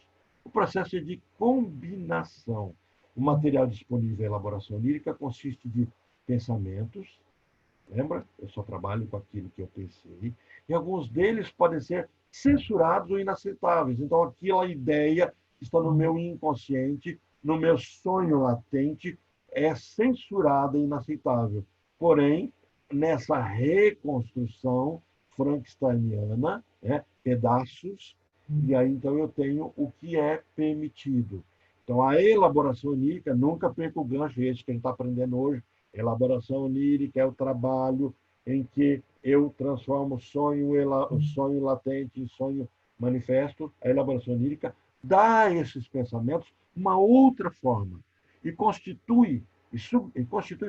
O processo é de combinação. O material disponível à elaboração onírica consiste de pensamentos, lembra? Eu só trabalho com aquilo que eu pensei, e alguns deles podem ser censurados ou inaceitáveis. Então, aquela ideia que está no meu inconsciente, no meu sonho latente, é censurada e inaceitável. Porém, nessa reconstrução frankensteiniana, pedaços, e aí então eu tenho o que é permitido. Então, a elaboração onírica, nunca perca o gancho, esse que a gente está aprendendo hoje. Elaboração onírica é o trabalho em que eu transformo o sonho latente em sonho manifesto. A elaboração onírica dá a esses pensamentos uma outra forma e constitui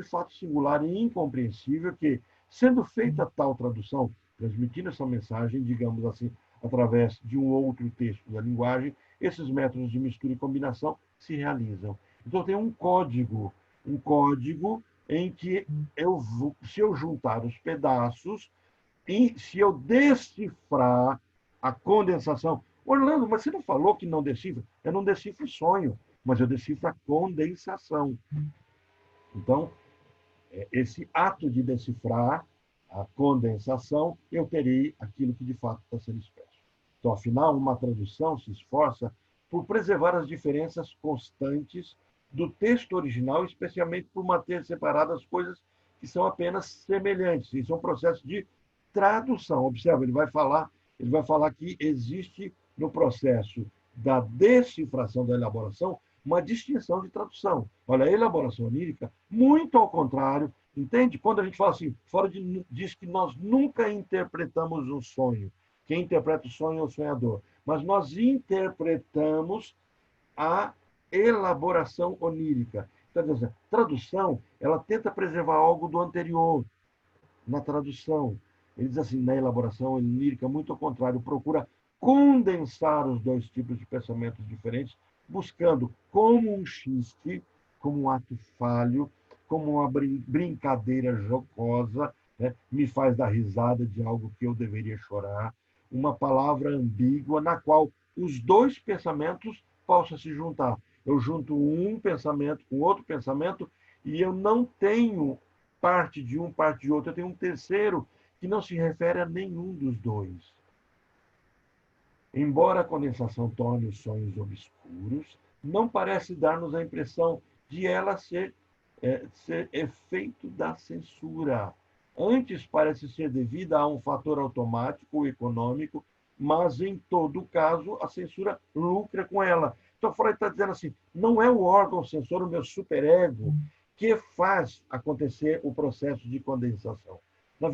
fato singular e incompreensível que, sendo feita tal tradução, transmitindo essa mensagem, digamos assim, através de um outro texto da linguagem, esses métodos de mistura e combinação se realizam. Então, tem um código em que se eu juntar os pedaços e se eu decifrar a condensação. Orlando, mas você não falou que não decifra? Eu não decifro sonho, mas eu decifro a condensação. Então, esse ato de decifrar a condensação, eu terei aquilo que de fato está sendo expresso. Então, afinal, uma tradução se esforça por preservar as diferenças constantes do texto original, especialmente por manter separadas coisas que são apenas semelhantes. Isso é um processo de tradução. Observa, ele vai falar que existe no processo da decifração da elaboração uma distinção de tradução. Olha, a elaboração onírica, muito ao contrário, entende? Quando a gente fala assim, diz que nós nunca interpretamos um sonho. Quem interpreta o sonho é o sonhador. Mas nós interpretamos a elaboração onírica. Então, tradução, ela tenta preservar algo do anterior na tradução. Ele diz assim, na elaboração onírica, muito ao contrário, procura condensar os dois tipos de pensamentos diferentes, buscando como um xiste, como um ato falho, como uma brincadeira jocosa, me faz dar risada de algo que eu deveria chorar, uma palavra ambígua na qual os dois pensamentos possam se juntar. Eu junto um pensamento com outro pensamento e eu não tenho parte de um, parte de outro. Eu tenho um terceiro que não se refere a nenhum dos dois. Embora a condensação torne os sonhos obscuros, não parece dar-nos a impressão de ela ser efeito da censura. Antes parece ser devida a um fator automático ou econômico, mas em todo caso a censura lucra com ela. Então Freud está dizendo assim, não é o órgão censor, o meu superego, que faz acontecer o processo de condensação. Na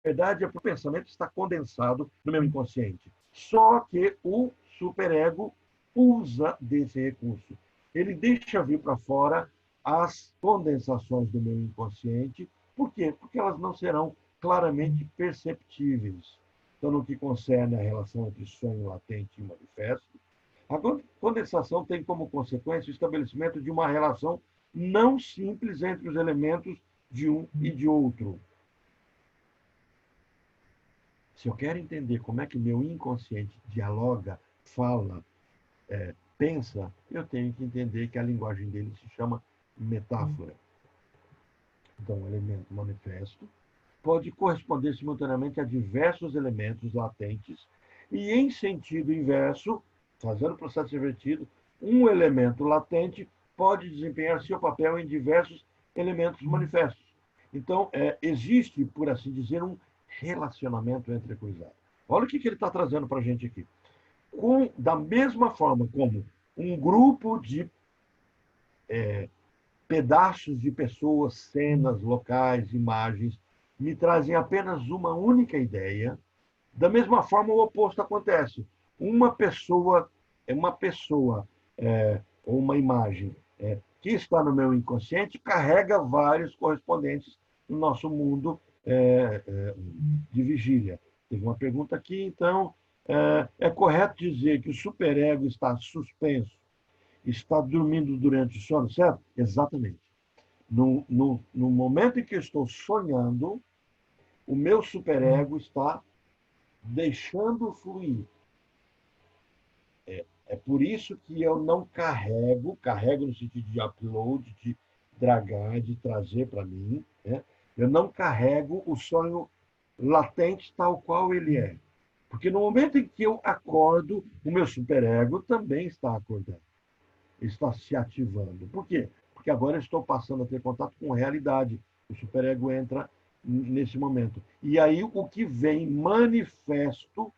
verdade, o pensamento está condensado no meu inconsciente. Só que o superego usa desse recurso. Ele deixa vir para fora as condensações do meu inconsciente. Por quê? Porque elas não serão claramente perceptíveis. Então, no que concerne a relação entre sonho latente e manifesto, a condensação tem como consequência o estabelecimento de uma relação não simples entre os elementos de um e de outro. Se eu quero entender como é que o meu inconsciente dialoga, fala, pensa, eu tenho que entender que a linguagem dele se chama metáfora. Então, o elemento manifesto pode corresponder simultaneamente a diversos elementos latentes e, em sentido inverso, fazendo o processo invertido, um elemento latente pode desempenhar seu papel em diversos elementos manifestos. Então, existe, por assim dizer, um relacionamento entrecruzado. Olha o que ele está trazendo para a gente aqui. Da mesma forma como um grupo de pedaços de pessoas, cenas, locais, imagens, me trazem apenas uma única ideia, da mesma forma o oposto acontece. Uma pessoa, ou uma imagem que está no meu inconsciente carrega vários correspondentes no nosso mundo de vigília. Teve uma pergunta aqui, então, é correto dizer que o superego está suspenso, está dormindo durante o sono, certo? Exatamente. No momento em que eu estou sonhando, o meu superego está deixando fluir. É por isso que eu não carrego no sentido de upload, de dragar, de trazer para mim, né? Eu não carrego o sonho latente tal qual ele é. Porque no momento em que eu acordo, o meu superego também está acordando, está se ativando. Por quê? Porque agora eu estou passando a ter contato com a realidade. O superego entra nesse momento. E aí o que vem manifesto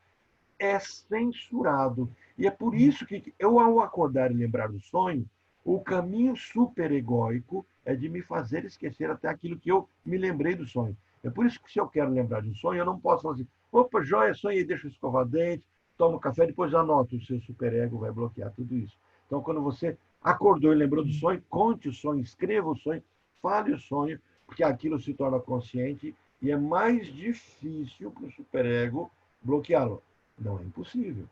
é censurado. E é por isso que eu, ao acordar e lembrar do sonho, o caminho superegóico é de me fazer esquecer até aquilo que eu me lembrei do sonho. É por isso que, se eu quero lembrar de um sonho, eu não posso falar assim: opa, joia, sonhei, deixa eu escovar dente, tomo café, depois anoto. O seu superego vai bloquear tudo isso. Então, quando você acordou e lembrou do sonho, conte o sonho, escreva o sonho, fale o sonho, porque aquilo se torna consciente e é mais difícil para o superego bloqueá-lo. Não é impossível.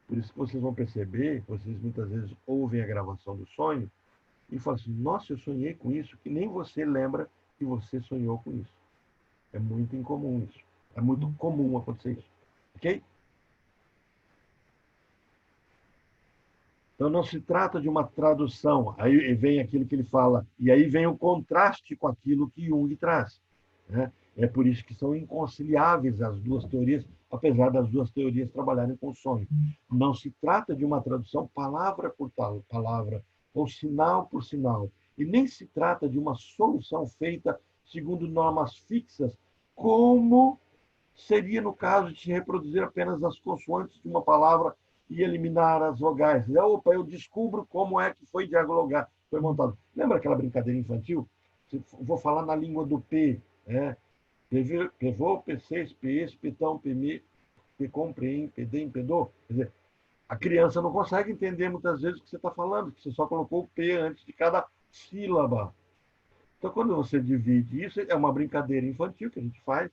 Por isso que vocês vão perceber, vocês muitas vezes ouvem a gravação do sonho e falam assim: nossa, eu sonhei com isso, que nem você lembra que você sonhou com isso. É muito incomum isso. É muito comum acontecer isso. Ok? Então não se trata de uma tradução. Aí vem aquilo que ele fala, e aí vem o contraste com aquilo que Jung traz. Né? É por isso que são inconciliáveis as duas teorias, apesar das duas teorias trabalharem com o sonho. Não se trata de uma tradução palavra por palavra, ou sinal por sinal. E nem se trata de uma solução feita segundo normas fixas, como seria no caso de se reproduzir apenas as consoantes de uma palavra e eliminar as vogais. Opa, eu descubro como é que foi dialogado, foi montado. Lembra aquela brincadeira infantil? Vou falar na língua do P, né? Pevô, P6, PS, Pitão, PMI, Pcom, Pedem, Pedô. Quer dizer, a criança não consegue entender muitas vezes o que você está falando, porque você só colocou o P antes de cada sílaba. Então, quando você divide isso, é uma brincadeira infantil que a gente faz,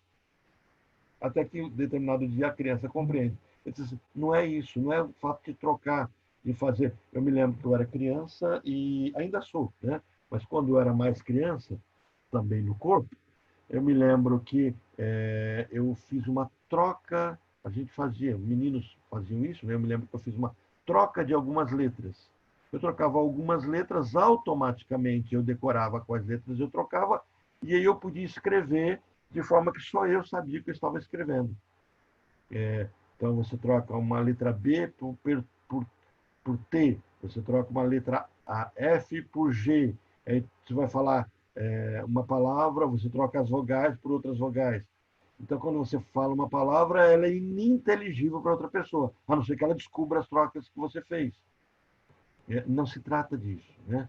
até que um determinado dia a criança compreende. Assim, não é isso, não é o fato de trocar, de fazer. Eu me lembro que eu era criança e ainda sou, né? Mas quando eu era mais criança, também no corpo, eu me lembro que eu fiz uma troca, a gente fazia, meninos faziam isso, né? Eu me lembro que eu fiz uma troca de algumas letras. Eu trocava algumas letras, automaticamente eu decorava quais letras eu trocava, e aí eu podia escrever de forma que só eu sabia que eu estava escrevendo. Então, você troca uma letra B por T, você troca uma letra F por G, aí você vai falar uma palavra, você troca as vogais por outras vogais. Então, quando você fala uma palavra, ela é ininteligível para outra pessoa, a não ser que ela descubra as trocas que você fez. Não se trata disso. Né?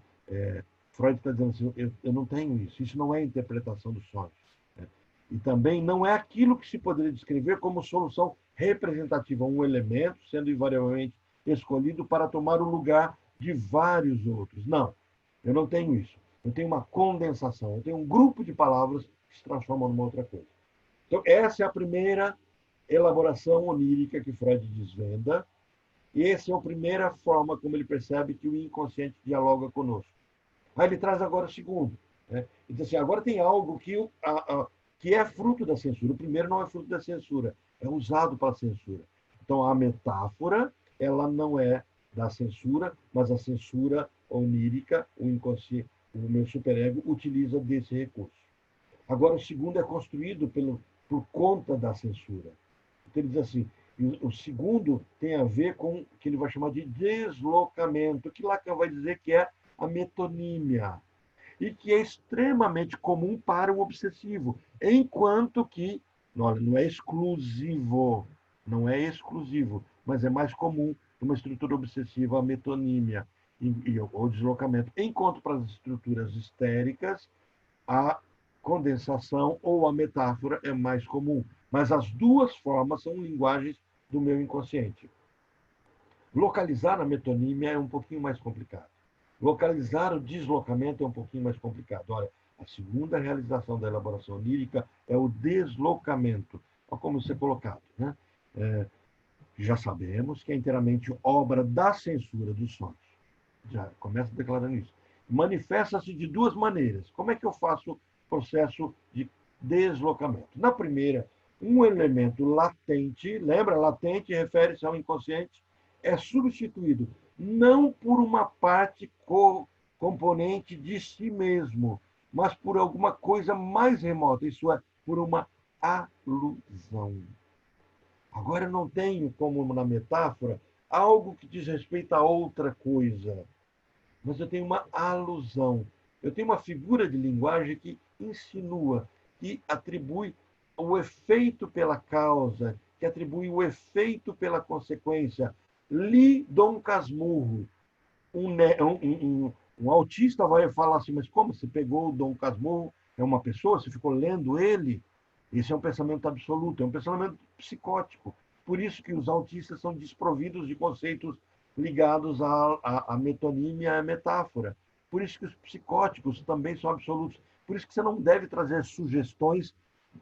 Freud está dizendo assim: eu não tenho isso, isso não é interpretação dos sonhos. Né? E também não é aquilo que se poderia descrever como solução representativa, um elemento sendo invariavelmente escolhido para tomar o lugar de vários outros. Não, eu não tenho isso. Eu tenho uma condensação, eu tenho um grupo de palavras que se transformam numa outra coisa. Então, essa é a primeira elaboração onírica que Freud desvenda, e essa é a primeira forma como ele percebe que o inconsciente dialoga conosco. Aí ele traz agora o segundo. Né? Ele diz assim: agora tem algo que é fruto da censura. O primeiro não é fruto da censura, é usado para a censura. Então, a metáfora, ela não é da censura, mas a censura onírica, o inconsciente, o meu superego, utiliza desse recurso. Agora, o segundo é construído por conta da censura. Então, ele diz assim: o segundo tem a ver com o que ele vai chamar de deslocamento, que Lacan vai dizer que é a metonímia, e que é extremamente comum para o obsessivo, enquanto que não é exclusivo, não é exclusivo, mas é mais comum numa estrutura obsessiva a metonímia ou deslocamento, enquanto para as estruturas histéricas a condensação ou a metáfora é mais comum. Mas as duas formas são linguagens do meu inconsciente. Localizar a metonímia é um pouquinho mais complicado. Localizar o deslocamento é um pouquinho mais complicado. Olha, a segunda realização da elaboração lírica é o deslocamento. Olha como isso é colocado. Né? Já sabemos que é inteiramente obra da censura dos sonhos. Já começa declarando isso. Manifesta-se de duas maneiras. Como é que eu faço o processo de deslocamento? Na primeira, um elemento latente, lembra, latente refere-se ao inconsciente, é substituído não por uma parte componente de si mesmo, mas por alguma coisa mais remota, isso é, por uma alusão. Agora eu não tenho, como na metáfora, algo que diz respeito a outra coisa, mas eu tenho uma alusão. Eu tenho uma figura de linguagem que insinua, que atribui o efeito pela causa, que atribui o efeito pela consequência. Li Dom Casmurro. Um autista vai falar assim, mas como você pegou o Dom Casmurro? É uma pessoa? Você ficou lendo ele? Esse é um pensamento absoluto, é um pensamento psicótico. Por isso que os autistas são desprovidos de conceitos ligados à metonímia e à metáfora. Por isso que os psicóticos também são absolutos. Por isso que você não deve trazer sugestões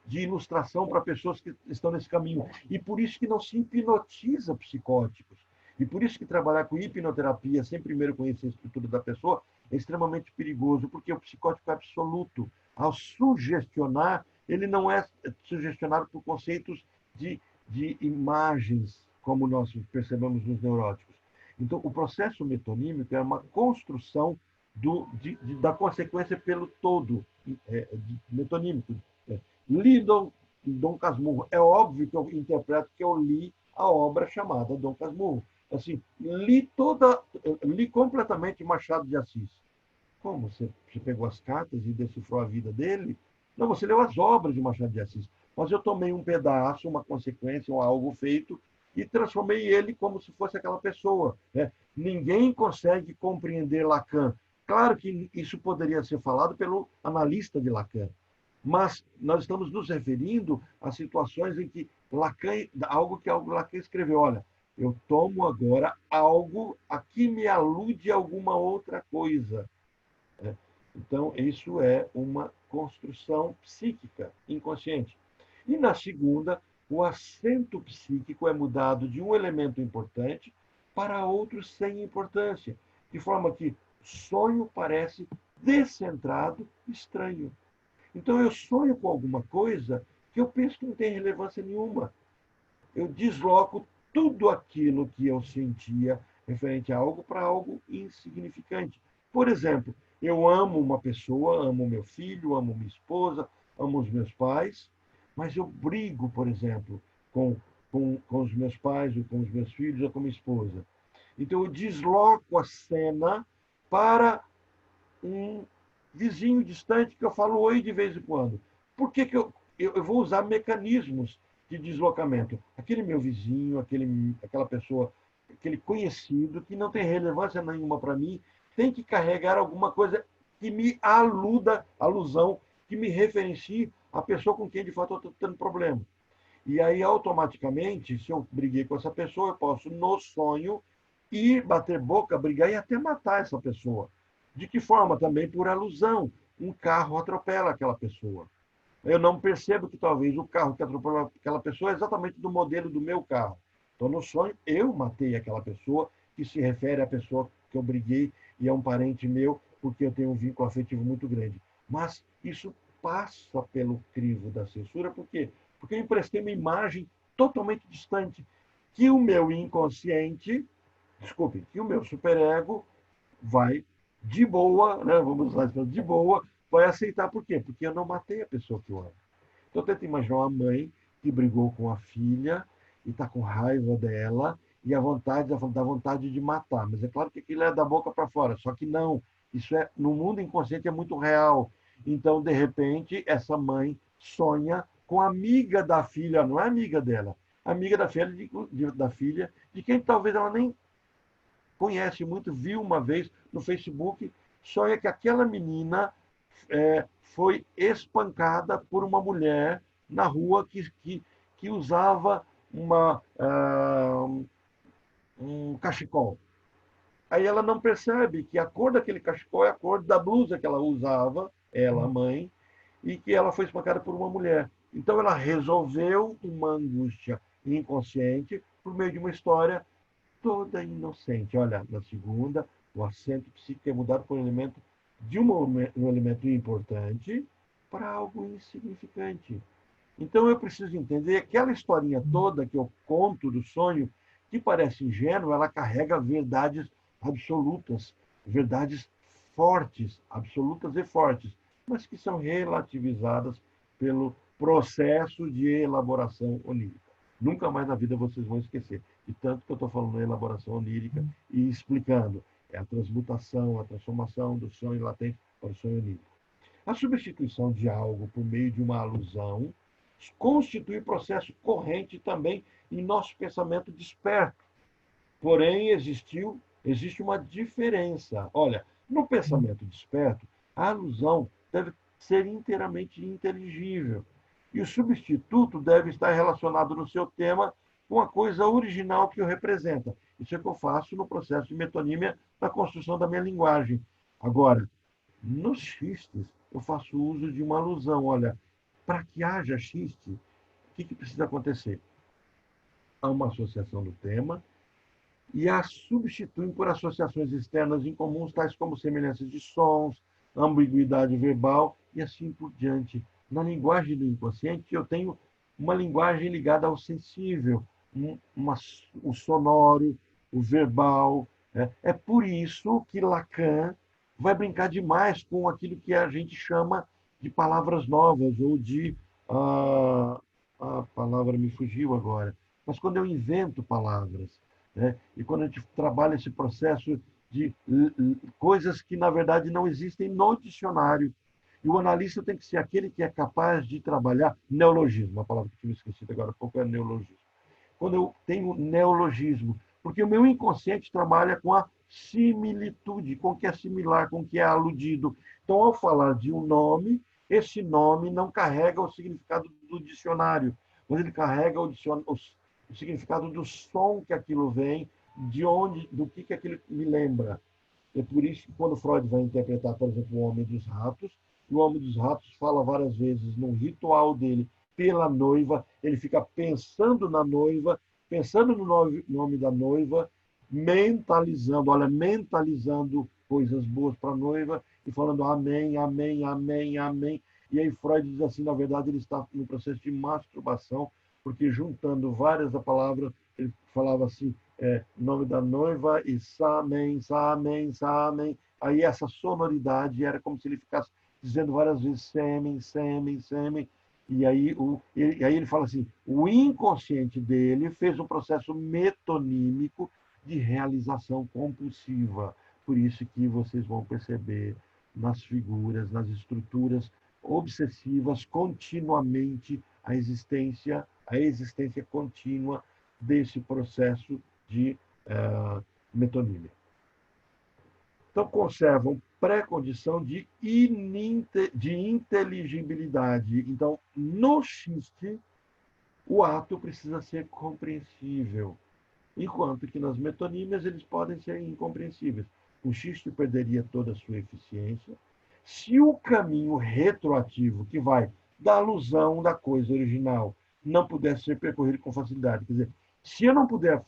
de ilustração para pessoas que estão nesse caminho. E por isso que não se hipnotiza psicóticos. E por isso que trabalhar com hipnoterapia sem primeiro conhecer a estrutura da pessoa é extremamente perigoso, porque o psicótico é absoluto. Ao sugestionar, ele não é sugestionado por conceitos de imagens, como nós percebemos nos neuróticos. Então, o processo metonímico é uma construção da consequência pelo todo, metonímico. Li Dom Casmurro. É óbvio que eu interpreto que eu li a obra chamada Dom Casmurro. Assim, li completamente Machado de Assis. Como? Você pegou as cartas e decifrou a vida dele? Não, você leu as obras de Machado de Assis. Mas eu tomei um pedaço, uma consequência, algo feito, e transformei ele como se fosse aquela pessoa. Né? Ninguém consegue compreender Lacan. Claro que isso poderia ser falado pelo analista de Lacan, mas nós estamos nos referindo a situações em que Lacan, algo que Lacan escreveu, olha, eu tomo agora algo a que me alude a alguma outra coisa. Né? Então, isso é uma construção psíquica inconsciente. E na segunda, o acento psíquico é mudado de um elemento importante para outro sem importância, de forma que sonho parece descentrado, estranho. Então, eu sonho com alguma coisa que eu penso que não tem relevância nenhuma. Eu desloco tudo aquilo que eu sentia referente a algo para algo insignificante. Por exemplo, eu amo uma pessoa, amo meu filho, amo minha esposa, amo os meus pais, mas eu brigo, por exemplo, com os meus pais, ou com os meus filhos, ou com minha esposa. Então, eu desloco a cena para um vizinho distante que eu falo oi de vez em quando. Por que, que eu vou usar mecanismos de deslocamento? Aquele meu vizinho, aquela pessoa, aquele conhecido que não tem relevância nenhuma para mim, tem que carregar alguma coisa que me alusão, que me referencie à pessoa com quem de fato eu estou tendo problema. E aí, automaticamente, se eu briguei com essa pessoa, eu posso, no sonho, ir bater boca, brigar e até matar essa pessoa. De que forma? Também por alusão. Um carro atropela aquela pessoa. Eu não percebo que talvez o carro que atropelou aquela pessoa é exatamente do modelo do meu carro. Então, no sonho, eu matei aquela pessoa, que se refere à pessoa que eu briguei e é um parente meu, porque eu tenho um vínculo afetivo muito grande. Mas isso passa pelo crivo da censura, por quê? Porque eu emprestei uma imagem totalmente distante, que o meu inconsciente, desculpe, que o meu superego vai de boa, né, vamos usar de boa, vai aceitar. Por quê? Porque eu não matei a pessoa que eu amo. Então, tenta imaginar uma mãe que brigou com a filha e está com raiva dela e a vontade, dá vontade de matar. Mas é claro que aquilo é da boca para fora, só que não. Isso é, no mundo inconsciente é muito real. Então, de repente, essa mãe sonha com a amiga da filha, não é amiga dela, amiga da filha, de quem talvez ela nem conhece muito, viu uma vez no Facebook, sonha que aquela menina foi espancada por uma mulher na rua que usava um cachecol. Aí ela não percebe que a cor daquele cachecol é a cor da blusa que ela usava, ela, mãe, e que ela foi espancada por uma mulher. Então ela resolveu uma angústia inconsciente por meio de uma história toda inocente. Olha, na segunda, o acento psíquico é mudado por um elemento um elemento importante para algo insignificante. Então eu preciso entender aquela historinha toda que eu conto do sonho, que parece ingênua, ela carrega verdades absolutas, verdades fortes, absolutas e fortes, mas que são relativizadas pelo processo de elaboração onírica. Nunca mais na vida vocês vão esquecer, de tanto que eu estou falando da elaboração onírica e explicando. É a transmutação, a transformação do sonho latente para o sonho onírico. A substituição de algo por meio de uma alusão constitui processo corrente também em nosso pensamento desperto. Porém, existe uma diferença. Olha, no pensamento desperto, a alusão deve ser inteiramente inteligível. E o substituto deve estar relacionado no seu tema com a coisa original que o representa. Isso é o que eu faço no processo de metonímia na construção da minha linguagem. Agora, nos xistes, eu faço uso de uma alusão. Olha, para que haja xiste, o que precisa acontecer? Há uma associação do tema e a substituem por associações externas incomuns, tais como semelhanças de sons, ambiguidade verbal e assim por diante. Na linguagem do inconsciente, eu tenho uma linguagem ligada ao sensível, o sonoro, o verbal. É por isso que Lacan vai brincar demais com aquilo que a gente chama de palavras novas ou de. A palavra me fugiu agora. Mas quando eu invento palavras, né? E quando a gente trabalha esse processo de coisas que, na verdade, não existem no dicionário. E o analista tem que ser aquele que é capaz de trabalhar neologismo. Uma palavra que eu tinha esquecido agora há pouco é neologismo. Quando eu tenho neologismo, porque o meu inconsciente trabalha com a similitude, com o que é similar, com o que é aludido. Então, ao falar de um nome, esse nome não carrega o significado do dicionário, mas ele carrega o significado do som que aquilo vem, de onde, do que aquilo me lembra. É por isso que quando Freud vai interpretar, por exemplo, o Homem dos Ratos, o Homem dos Ratos fala várias vezes no ritual dele pela noiva, ele fica pensando na noiva, pensando no nome da noiva, mentalizando, olha, mentalizando coisas boas para a noiva e falando amém, amém, amém, amém. E aí Freud diz assim, na verdade, ele está no processo de masturbação, porque juntando várias palavras, ele falava assim, nome da noiva e samen, samen, samen. Aí essa sonoridade era como se ele ficasse dizendo várias vezes sêmen, sêmen, sêmen. E aí, ele fala assim, o inconsciente dele fez um processo metonímico de realização compulsiva. Por isso que vocês vão perceber nas figuras, nas estruturas obsessivas, continuamente a existência contínua desse processo de metonímia. Então, conservam pré-condição de inteligibilidade. Então, no xiste, o ato precisa ser compreensível, enquanto que nas metonímias eles podem ser incompreensíveis. O xiste perderia toda a sua eficiência se o caminho retroativo, que vai da alusão da coisa original, não pudesse ser percorrido com facilidade. Quer dizer, se eu não puder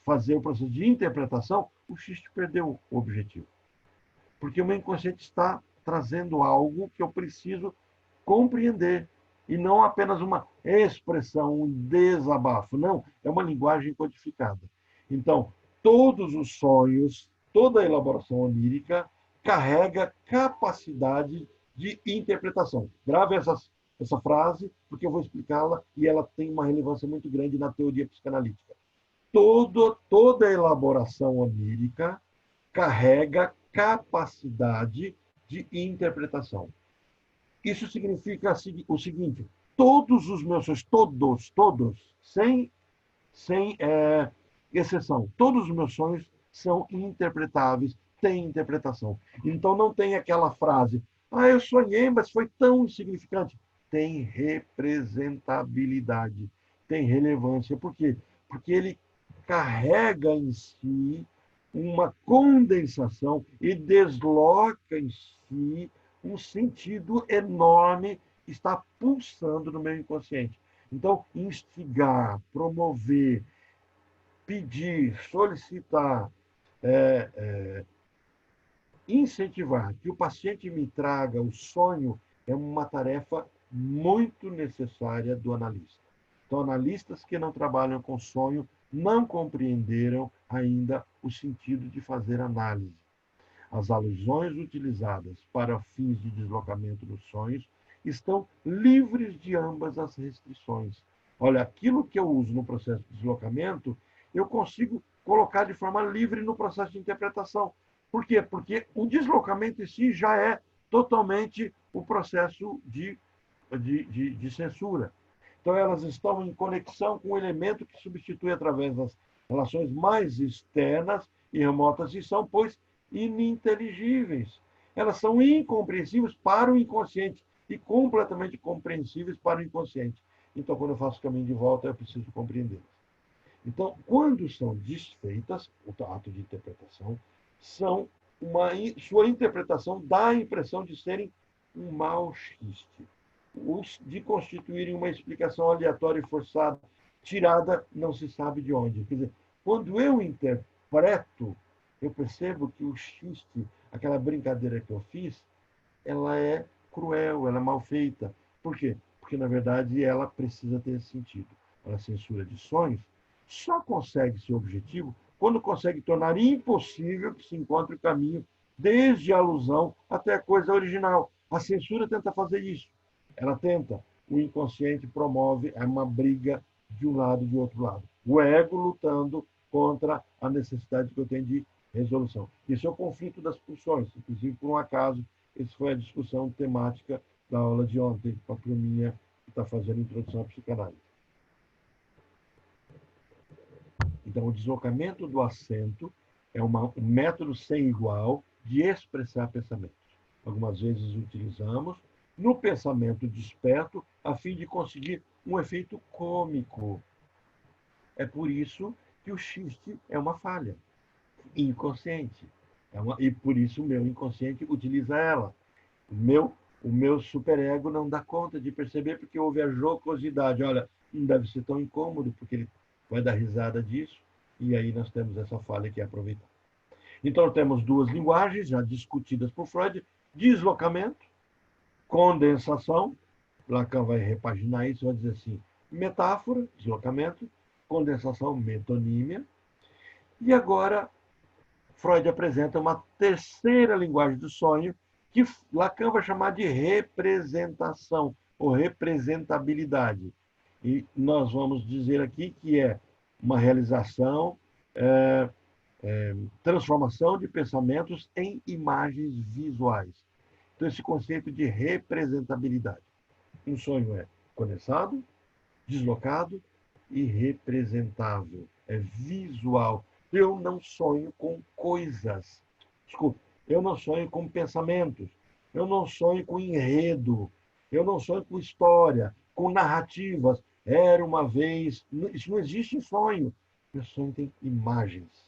fazer o processo de interpretação, o xiste perdeu o objetivo. Porque o meu inconsciente está trazendo algo que eu preciso compreender. E não apenas uma expressão, um desabafo. Não, é uma linguagem codificada. Então, todos os sonhos, toda a elaboração onírica carrega capacidade de interpretação. Grave essa frase, porque eu vou explicá-la e ela tem uma relevância muito grande na teoria psicanalítica. Toda a elaboração onírica carrega capacidade de interpretação. Isso significa o seguinte: todos os meus sonhos, todos, sem exceção, todos os meus sonhos são interpretáveis, têm interpretação. Então não tem aquela frase, eu sonhei, mas foi tão insignificante. Tem representabilidade, tem relevância. Por quê? Porque ele carrega em si uma condensação e desloca em si um sentido enorme que está pulsando no meu inconsciente. Então, instigar, promover, pedir, solicitar, incentivar que o paciente me traga o sonho é uma tarefa muito necessária do analista. Então, analistas que não trabalham com sonho não compreenderam ainda o sentido de fazer análise. As alusões utilizadas para fins de deslocamento dos sonhos estão livres de ambas as restrições. Olha, aquilo que eu uso no processo de deslocamento, eu consigo colocar de forma livre no processo de interpretação. Por quê? Porque o deslocamento em si já é totalmente o processo de censura. Então, elas estão em conexão com um elemento que substitui através das relações mais externas e remotas e são, pois, ininteligíveis. Elas são incompreensíveis para o inconsciente e completamente compreensíveis para o inconsciente. Então, quando eu faço o caminho de volta, eu preciso compreendê-las. Então, quando são desfeitas, o ato de interpretação, são sua interpretação dá a impressão de serem um mau xiste, de constituírem uma explicação aleatória e forçada, tirada não se sabe de onde. Quer dizer, quando eu interpreto, eu percebo que o xiste, aquela brincadeira que eu fiz, ela é cruel, ela é mal feita. Por quê? Porque, na verdade, ela precisa ter sentido. A censura de sonhos só consegue seu objetivo quando consegue tornar impossível que se encontre o caminho desde a alusão até a coisa original. A censura tenta fazer isso. Ela tenta. O inconsciente promove uma briga de um lado e de outro lado. O ego lutando contra a necessidade que eu tenho de resolução. Isso é o conflito das pulsões. Inclusive, por um acaso, essa foi a discussão temática da aula de ontem, com a turminha que está fazendo a introdução à psicanálise. Então, o deslocamento do assento é um método sem igual de expressar pensamentos. Algumas vezes utilizamos no pensamento desperto a fim de conseguir um efeito cômico. É por isso que o xiste é uma falha inconsciente. E por isso o meu inconsciente utiliza ela. O meu superego não dá conta de perceber porque houve a jocosidade. Olha, não deve ser tão incômodo, porque ele vai dar risada disso, e aí nós temos essa falha que é aproveitar. Então, temos duas linguagens já discutidas por Freud: deslocamento, condensação. Lacan vai repaginar isso, vai dizer assim: metáfora, deslocamento, condensação, metonímia. E agora, Freud apresenta uma terceira linguagem do sonho, que Lacan vai chamar de representação ou representabilidade. E nós vamos dizer aqui que é uma realização, transformação de pensamentos em imagens visuais. Então, esse conceito de representabilidade. Um sonho é condensado, deslocado e representável. É visual. Eu não sonho com coisas. Desculpe, eu não sonho com pensamentos. Eu não sonho com enredo. Eu não sonho com história, com narrativas. Era uma vez. Isso não existe em sonho. Meu sonho tem imagens.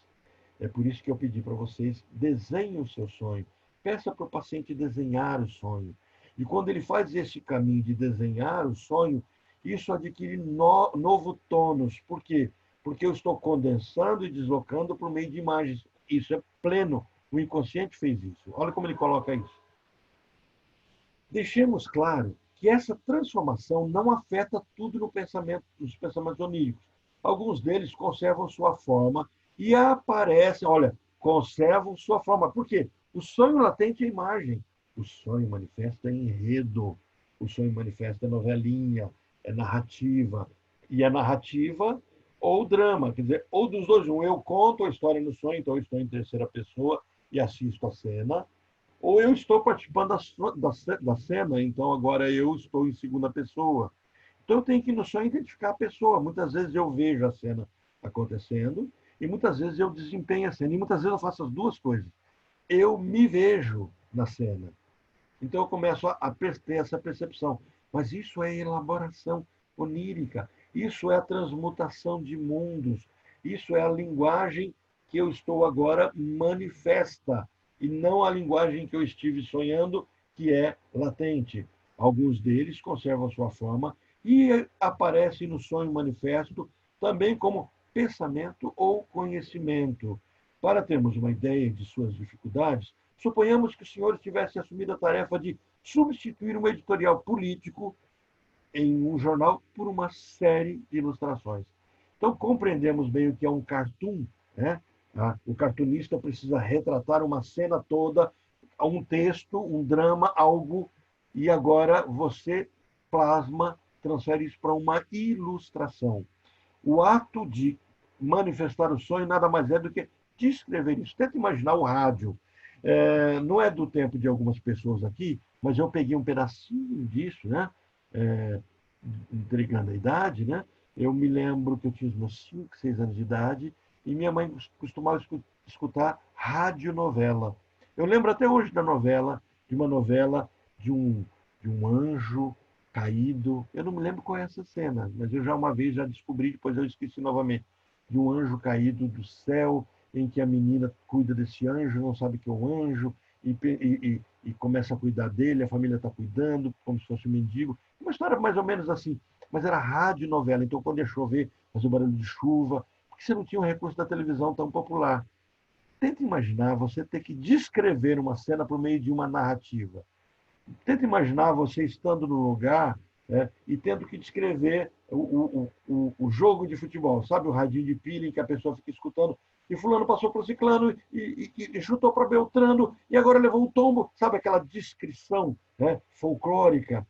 É por isso que eu pedi para vocês: desenhem o seu sonho. Peça para o paciente desenhar o sonho. E quando ele faz esse caminho de desenhar o sonho, isso adquire novo tônus. Por quê? Porque eu estou condensando e deslocando por meio de imagens. Isso é pleno. O inconsciente fez isso. Olha como ele coloca isso. Deixemos claro que essa transformação não afeta tudo no pensamento, nos pensamentos oníricos. Alguns deles conservam sua forma e aparecem, olha, conservam sua forma. Por quê? O sonho latente é imagem. O sonho manifesta enredo. O sonho manifesta novelinha, é narrativa. E a narrativa ou drama, quer dizer, ou dos dois. Eu conto a história no sonho, então eu estou em terceira pessoa e assisto a cena, ou eu estou participando da cena, então agora eu estou em segunda pessoa. Então eu tenho que no sonho identificar a pessoa. Muitas vezes eu vejo a cena acontecendo e muitas vezes eu desempenho a cena. E muitas vezes eu faço as duas coisas. Eu me vejo na cena. Então eu começo a ter essa percepção. Mas isso é elaboração onírica. Isso é a transmutação de mundos. Isso é a linguagem que eu estou agora manifesta e não a linguagem que eu estive sonhando, que é latente. Alguns deles conservam sua forma e aparecem no sonho manifesto também como pensamento ou conhecimento. Para termos uma ideia de suas dificuldades, suponhamos que o senhor tivesse assumido a tarefa de substituir um editorial político em um jornal por uma série de ilustrações. Então, compreendemos bem o que é um cartoon, né? O cartunista precisa retratar uma cena toda, um texto, um drama, algo, e agora você plasma, transfere isso para uma ilustração. O ato de manifestar o sonho nada mais é do que descrever isso. Tenta imaginar o rádio. Não é do tempo de algumas pessoas aqui, mas eu peguei um pedacinho disso, né? É, entregando a idade, né? Eu me lembro que eu tinha os meus 5, 6 anos de idade e minha mãe costumava escutar radionovela. Eu lembro até hoje da novela, de uma novela de um, de um anjo caído. Eu não me lembro qual é essa cena, mas eu já uma vez já descobri, depois eu esqueci novamente, de um anjo caído do céu, em que a menina cuida desse anjo, não sabe que é um anjo, e começa a cuidar dele, a família está cuidando, como se fosse um mendigo. Uma história mais ou menos assim, mas era rádio novela, então quando ia chover, fazia o barulho de chuva, porque você não tinha um recurso da televisão tão popular. Tenta imaginar você ter que descrever uma cena por meio de uma narrativa. Tenta imaginar você estando no lugar, né, e tendo que descrever o jogo de futebol. Sabe o radinho de pilha em que a pessoa fica escutando e fulano passou para o ciclano e chutou para Beltrano e agora levou um tombo. Sabe aquela descrição, né, folclórica?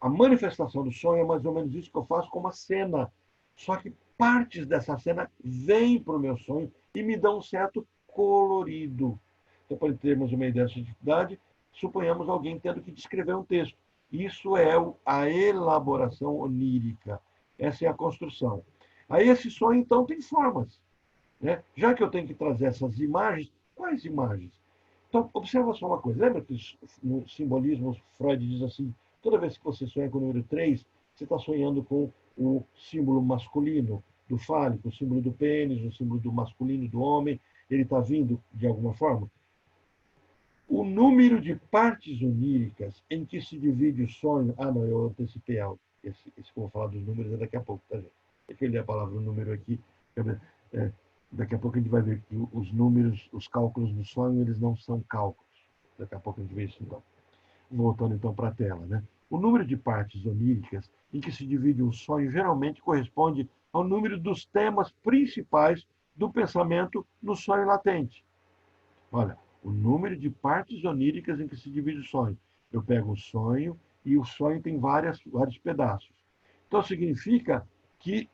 A manifestação do sonho é mais ou menos isso que eu faço com uma cena. Só que partes dessa cena vêm para o meu sonho e me dão um certo colorido. Então, para termos uma ideia dessa dificuldade, suponhamos alguém tendo que descrever um texto. Isso é a elaboração onírica. Essa é a construção. Aí esse sonho, então, tem formas. Né? Já que eu tenho que trazer essas imagens, quais imagens? Então, observa só uma coisa. Lembra que no simbolismo Freud diz assim, toda vez que você sonha com o número 3, você está sonhando com o símbolo masculino do fálico, o símbolo do pênis, o símbolo do masculino do homem, ele está vindo de alguma forma? O número de partes oníricas em que se divide o sonho. Ah, não, eu antecipei algo. Esse que eu vou falar dos números é daqui a pouco, tá, gente? Deixa eu ler a palavra número aqui. É, daqui a pouco a gente vai ver que os números, os cálculos do sonho, eles não são cálculos. Daqui a pouco a gente vê isso então. Voltando então para a tela, né? O número de partes oníricas em que se divide um sonho geralmente corresponde ao número dos temas principais do pensamento no sonho latente. Olha, o número de partes oníricas em que se divide o sonho. Eu pego o sonho e o sonho tem vários pedaços. Então, significa que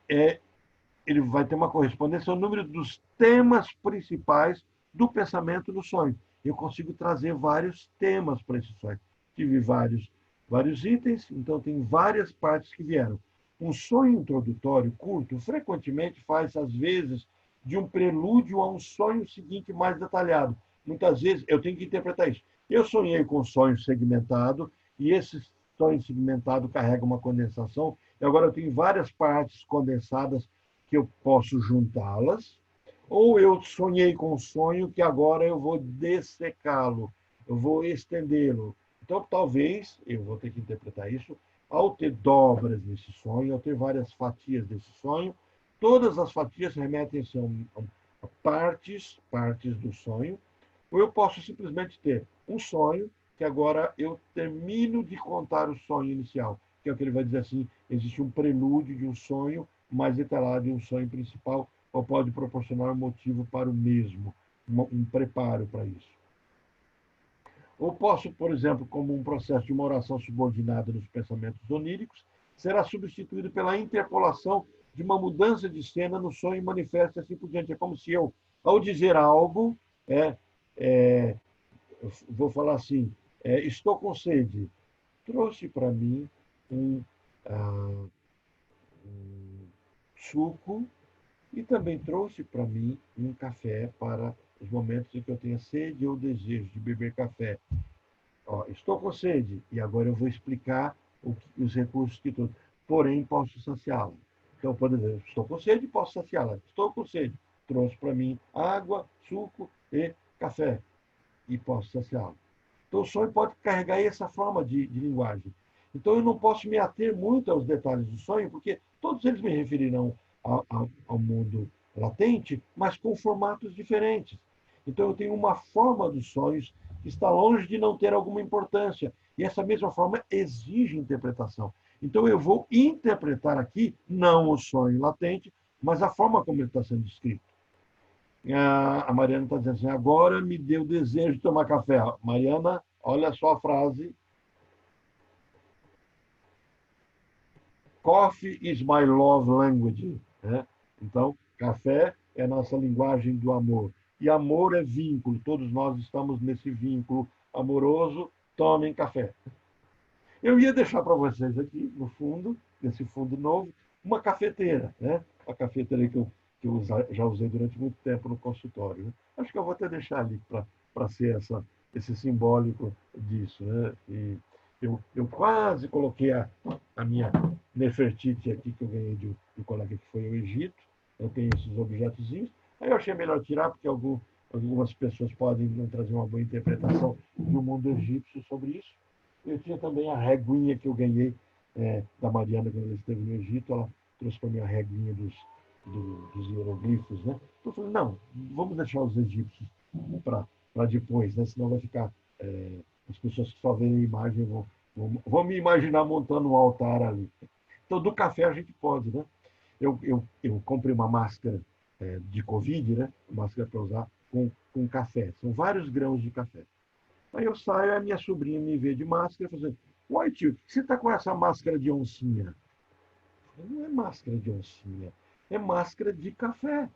ele vai ter uma correspondência ao número dos temas principais do pensamento no sonho. Eu consigo trazer vários temas para esse sonho. Tive vários itens, então tem várias partes que vieram. Um sonho introdutório curto frequentemente faz, às vezes, de um prelúdio a um sonho seguinte mais detalhado. Muitas vezes eu tenho que interpretar isso. Eu sonhei com um sonho segmentado e esse sonho segmentado carrega uma condensação e agora eu tenho várias partes condensadas que eu posso juntá-las, ou eu sonhei com um sonho que agora eu vou dessecá-lo, eu vou estendê-lo. Então, talvez, eu vou ter que interpretar isso, ao ter dobras nesse sonho, ao ter várias fatias desse sonho, todas as fatias remetem-se a partes do sonho, ou eu posso simplesmente ter um sonho que agora eu termino de contar o sonho inicial, que é o que ele vai dizer assim, existe um prelúdio de um sonho mais detalhado de um sonho principal, ou pode proporcionar um motivo para o mesmo, um preparo para isso. Ou posso, por exemplo, como um processo de uma oração subordinada nos pensamentos oníricos, será substituído pela interpolação de uma mudança de cena no sonho e manifesta assim por diante. É como se eu, ao dizer algo, vou falar assim, estou com sede, trouxe para mim um, um suco e também trouxe para mim um café para os momentos em que eu tenha sede ou desejo de beber café. Ó, estou com sede e agora eu vou explicar os recursos que estou. Porém, posso saciá-la. Então, por exemplo, estou com sede, posso saciá-la. Estou com sede, trouxe para mim água, suco e café e posso saciá-la. Então, o sonho pode carregar essa forma de linguagem. Então, eu não posso me ater muito aos detalhes do sonho, porque todos eles me referirão ao mundo latente, mas com formatos diferentes. Então, eu tenho uma forma dos sonhos que está longe de não ter alguma importância. E essa mesma forma exige interpretação. Então, eu vou interpretar aqui, não o sonho latente, mas a forma como ele está sendo escrito. A Mariana está dizendo assim, agora me deu desejo de tomar café. Mariana, olha só a frase. Coffee is my love language. Né? Então, café é a nossa linguagem do amor. E amor é vínculo. Todos nós estamos nesse vínculo amoroso. Tomem café. Eu ia deixar para vocês aqui, no fundo, nesse fundo novo, uma cafeteira. Né? A cafeteira que eu já usei durante muito tempo no consultório. Né? Acho que eu vou até deixar ali para ser esse simbólico disso. Né? E eu quase coloquei a minha Nefertiti aqui, que eu ganhei do colega que foi ao Egito. Eu tenho esses objetozinhos. Aí eu achei melhor tirar, porque algumas pessoas podem não trazer uma boa interpretação do mundo egípcio sobre isso. Eu tinha também a reguinha que eu ganhei da Mariana quando ela esteve no Egito. Ela trouxe para mim a reguinha dos hieroglifos. Né? Então eu falei, não, vamos deixar os egípcios para depois, né? Senão vai ficar... as pessoas que só veem a imagem vão me imaginar montando um altar ali. Então, do café a gente pode, né? Eu comprei uma máscara de Covid, né? Máscara para usar com café. São vários grãos de café. Aí eu saio, a minha sobrinha me vê de máscara, fazendo, uai, tio, você está com essa máscara de oncinha? Não é máscara de oncinha, é máscara de café.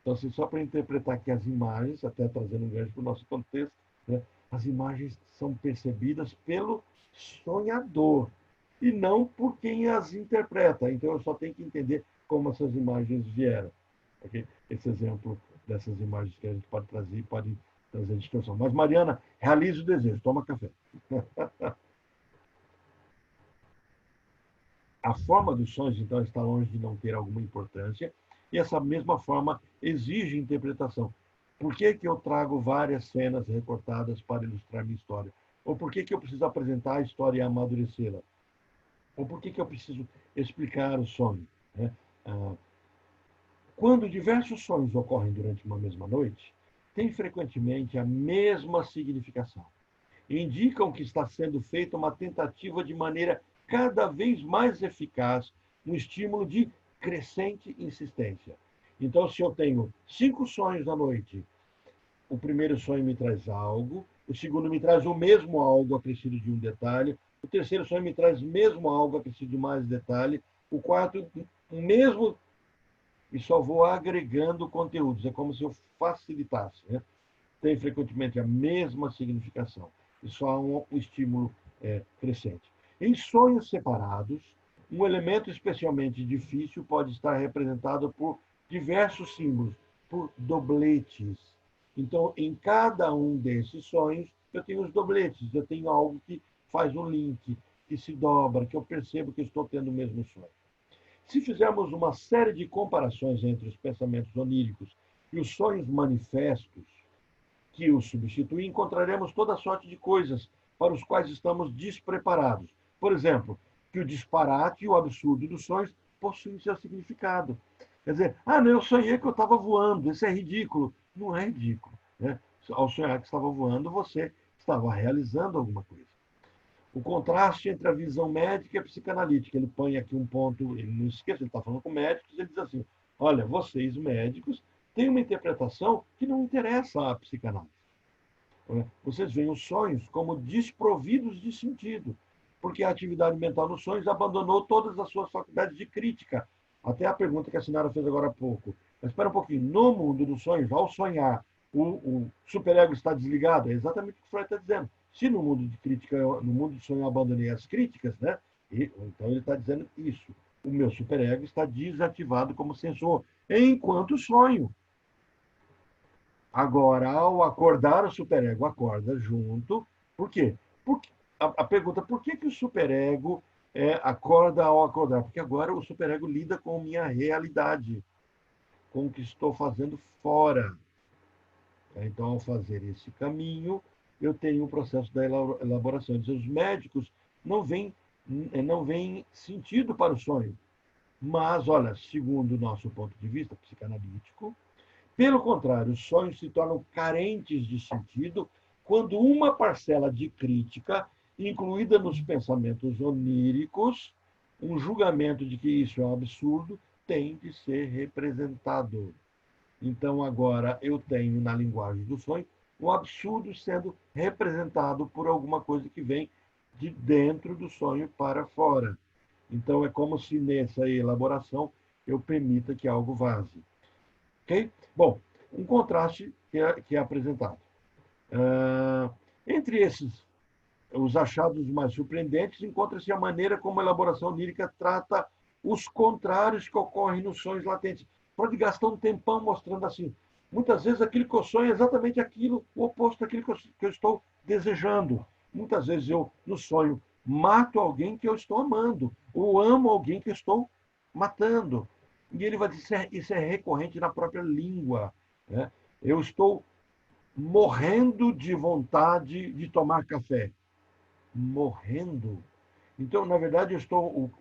Então, assim, só para interpretar aqui as imagens, até trazendo um gancho para o nosso contexto, né? As imagens são percebidas pelo sonhador e não por quem as interpreta. Então, eu só tenho que entender como essas imagens vieram. Okay? Esse exemplo dessas imagens que a gente pode trazer distorção. Mas, Mariana, realize o desejo, toma café. A forma dos sonhos, então, está longe de não ter alguma importância, e essa mesma forma exige interpretação. Por que, que eu trago várias cenas recortadas para ilustrar minha história? Ou por que, que eu preciso apresentar a história e amadurecê-la? Ou por que, que eu preciso explicar o sonho? Né? Quando diversos sonhos ocorrem durante uma mesma noite, têm frequentemente a mesma significação. Indicam que está sendo feita uma tentativa de maneira cada vez mais eficaz no estímulo de crescente insistência. Então, se eu tenho 5 sonhos à noite, o primeiro sonho me traz algo, o segundo me traz o mesmo algo acrescido de um detalhe, o terceiro sonho me traz o mesmo algo acrescido de mais detalhe, o quarto, o mesmo, e só vou agregando conteúdos. É como se eu facilitasse. Né? Tem frequentemente a mesma significação, e só há um estímulo crescente. Em sonhos separados, um elemento especialmente difícil pode estar representado por diversos símbolos, por dobletes. Então, em cada um desses sonhos, eu tenho os dobletes, eu tenho algo que faz um link, que se dobra, que eu percebo que estou tendo o mesmo sonho. Se fizermos uma série de comparações entre os pensamentos oníricos e os sonhos manifestos, que os substituem, encontraremos toda sorte de coisas para os quais estamos despreparados. Por exemplo, que o disparate e o absurdo dos sonhos possuem seu significado. Quer dizer, não, eu sonhei que eu estava voando, isso é ridículo. Não é ridículo. Né? Ao sonhar que estava voando, você estava realizando alguma coisa. O contraste entre a visão médica e a psicanalítica. Ele põe aqui um ponto, ele não esqueça, ele está falando com médicos, ele diz assim, olha, vocês médicos têm uma interpretação que não interessa à psicanálise. Vocês veem os sonhos como desprovidos de sentido, porque a atividade mental nos sonhos abandonou todas as suas faculdades de crítica. Até a pergunta que a Sinara fez agora há pouco. Mas espera um pouquinho, no mundo dos sonhos, ao sonhar, o superego está desligado? É exatamente o que o Freud está dizendo. Se no mundo de crítica, no mundo do sonho eu abandonei as críticas, né? Então ele está dizendo isso. O meu superego está desativado como sensor, enquanto sonho. Agora, ao acordar, o superego acorda junto. Por quê? Porque, a pergunta, por que o superego acorda ao acordar? Porque agora o superego lida com minha realidade, com o que estou fazendo fora. Então, ao fazer esse caminho, eu tenho o processo da elaboração. Os médicos não veem sentido para o sonho. Mas, olha, segundo o nosso ponto de vista psicanalítico, pelo contrário, os sonhos se tornam carentes de sentido quando uma parcela de crítica, incluída nos pensamentos oníricos, um julgamento de que isso é um absurdo, tem de ser representado. Então, agora eu tenho na linguagem do sonho o absurdo sendo representado por alguma coisa que vem de dentro do sonho para fora. Então, é como se nessa elaboração eu permita que algo vaze. Ok? Bom, um contraste que é apresentado. Entre esses, os achados mais surpreendentes, encontra-se a maneira como a elaboração lírica trata os contrários que ocorrem nos sonhos latentes. Pode gastar um tempão mostrando assim. Muitas vezes aquilo que eu sonho é exatamente aquilo, o oposto daquilo que eu estou desejando. Muitas vezes eu, no sonho, mato alguém que eu estou amando, ou amo alguém que eu estou matando. E ele vai dizer, isso é recorrente na própria língua. Né? Eu estou morrendo de vontade de tomar café. Morrendo. Então, na verdade, eu estou.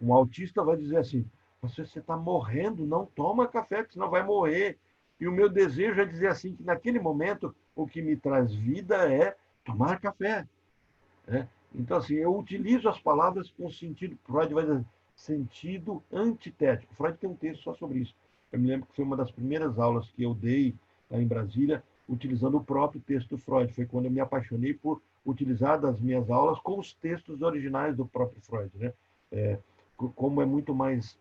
Um autista vai dizer assim: você está morrendo, não toma café, que senão vai morrer. E o meu desejo é dizer assim: que naquele momento o que me traz vida é tomar café. Né? Então, assim, eu utilizo as palavras com sentido, Freud vai dizer, sentido antitético. Freud tem um texto só sobre isso. Eu me lembro que foi uma das primeiras aulas que eu dei lá em Brasília, utilizando o próprio texto do Freud. Foi quando eu me apaixonei por utilizar das minhas aulas com os textos originais do próprio Freud. Né? Como é muito mais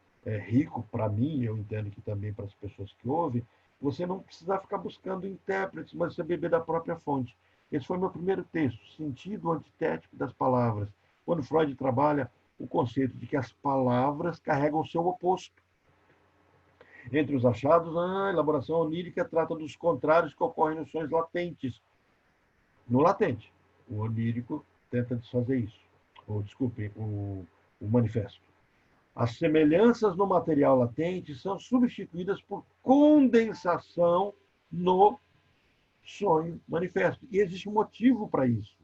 rico para mim, eu entendo que também para as pessoas que ouvem, você não precisa ficar buscando intérpretes, mas você beber da própria fonte. Esse foi meu primeiro texto, sentido antitético das palavras, quando Freud trabalha o conceito de que as palavras carregam o seu oposto. Entre os achados, a elaboração onírica trata dos contrários que ocorrem nos sonhos latentes. No latente, o onírico tenta desfazer isso. Ou, desculpe, o manifesto. As semelhanças no material latente são substituídas por condensação no sonho manifesto. E existe um motivo para isso.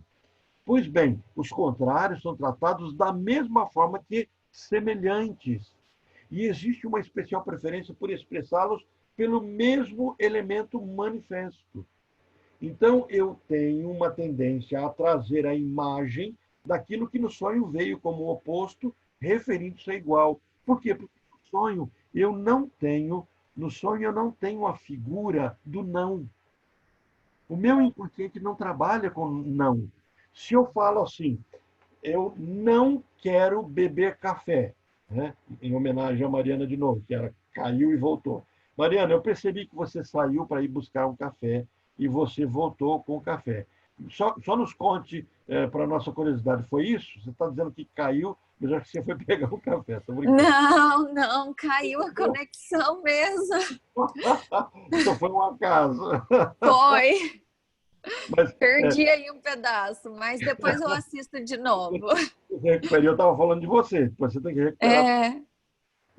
Pois bem, os contrários são tratados da mesma forma que semelhantes. E existe uma especial preferência por expressá-los pelo mesmo elemento manifesto. Então, eu tenho uma tendência a trazer a imagem daquilo que no sonho veio como oposto, referindo-se a igual. Por quê? Porque no sonho eu não tenho a figura do não. O meu inconsciente não trabalha com não. Se eu falo assim, eu não quero beber café, né? Em homenagem a Mariana de novo, que ela caiu e voltou. Mariana, eu percebi que você saiu para ir buscar um café e você voltou com o café. Só nos conte, para a nossa curiosidade, foi isso? Você está dizendo que caiu, mas acho que você foi pegar o café, estou brincando. Não, não, caiu a conexão mesmo. Então foi um acaso. Foi. Mas Perdi aí um pedaço, mas depois eu assisto de novo. eu recuperei, eu estava falando de você, você tem que recuperar. É,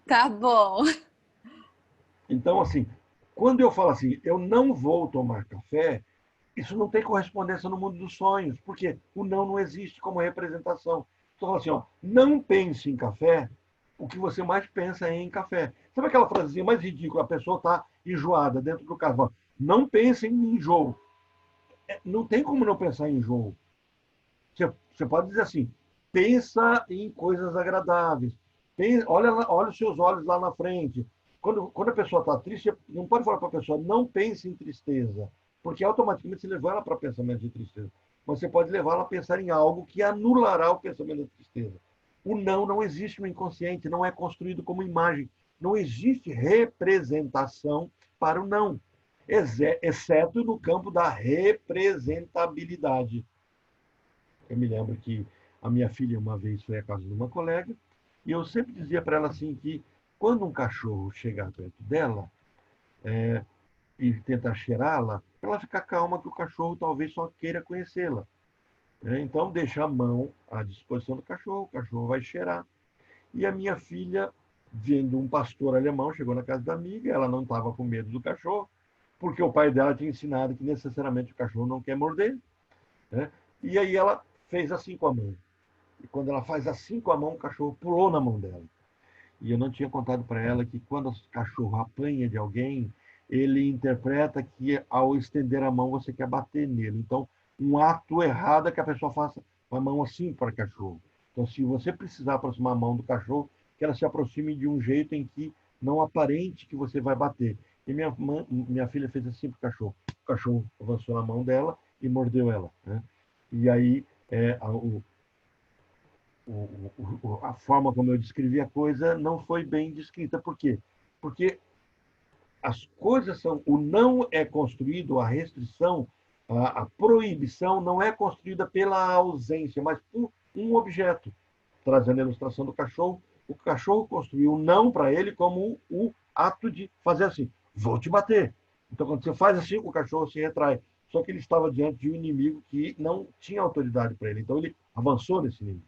tá bom. Então, assim, quando eu falo assim, eu não vou tomar café, isso não tem correspondência no mundo dos sonhos, porque o não existe como representação. Então, assim, ó, não pense em café, o que você mais pensa é em café. Sabe aquela frasezinha mais ridícula? A pessoa está enjoada dentro do carro. Não pense em enjoo. Não tem como não pensar em enjoo. Você pode dizer assim, pensa em coisas agradáveis. Olha os seus olhos lá na frente. Quando a pessoa está triste, não pode falar para a pessoa, não pense em tristeza, porque automaticamente você leva ela para pensamento de tristeza. Mas você pode levá-la a pensar em algo que anulará o pensamento da tristeza. O não existe no inconsciente, não é construído como imagem. Não existe representação para o não, exceto no campo da representabilidade. Eu me lembro que a minha filha uma vez foi à casa de uma colega e eu sempre dizia para ela assim que quando um cachorro chegar perto dela e tentar cheirá-la, para ela ficar calma que o cachorro talvez só queira conhecê-la. Então deixa a mão à disposição do cachorro, o cachorro vai cheirar. E a minha filha, vendo um pastor alemão, chegou na casa da amiga, ela não estava com medo do cachorro, porque o pai dela tinha ensinado que necessariamente o cachorro não quer morder. Né? E aí ela fez assim com a mão. E quando ela faz assim com a mão, o cachorro pulou na mão dela. E eu não tinha contado para ela que quando o cachorro apanha de alguém, ele interpreta que ao estender a mão você quer bater nele. Então, um ato errado é que a pessoa faça uma mão assim para o cachorro. Então, se você precisar aproximar a mão do cachorro, que ela se aproxime de um jeito em que não aparente que você vai bater. E minha filha fez assim para o cachorro avançou na mão dela e mordeu ela, né? E aí a forma como eu descrevi a coisa não foi bem descrita. Por quê? Porque as coisas são. O não é construído, a restrição, a proibição não é construída pela ausência, mas por um objeto. Trazendo a ilustração do cachorro, o cachorro construiu o não para ele como o ato de fazer assim: vou te bater. Então, quando você faz assim, o cachorro se retrai. Só que ele estava diante de um inimigo que não tinha autoridade para ele. Então, ele avançou nesse inimigo.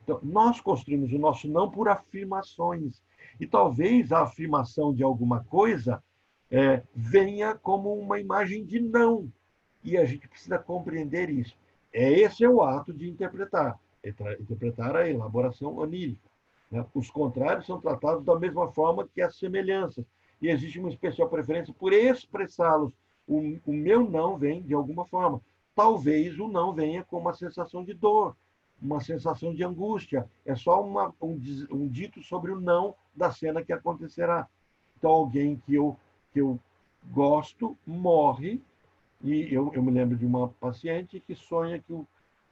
Então, nós construímos o nosso não por afirmações. E talvez a afirmação de alguma coisa venha como uma imagem de não. E a gente precisa compreender isso. Esse é o ato de interpretar. Interpretar a elaboração onírica. Né? Os contrários são tratados da mesma forma que as semelhanças. E existe uma especial preferência por expressá-los. O meu não vem de alguma forma. Talvez o não venha com uma sensação de dor, uma sensação de angústia. É só um dito sobre o não da cena que acontecerá. Então, alguém que eu gosto morre, e eu me lembro de uma paciente que sonha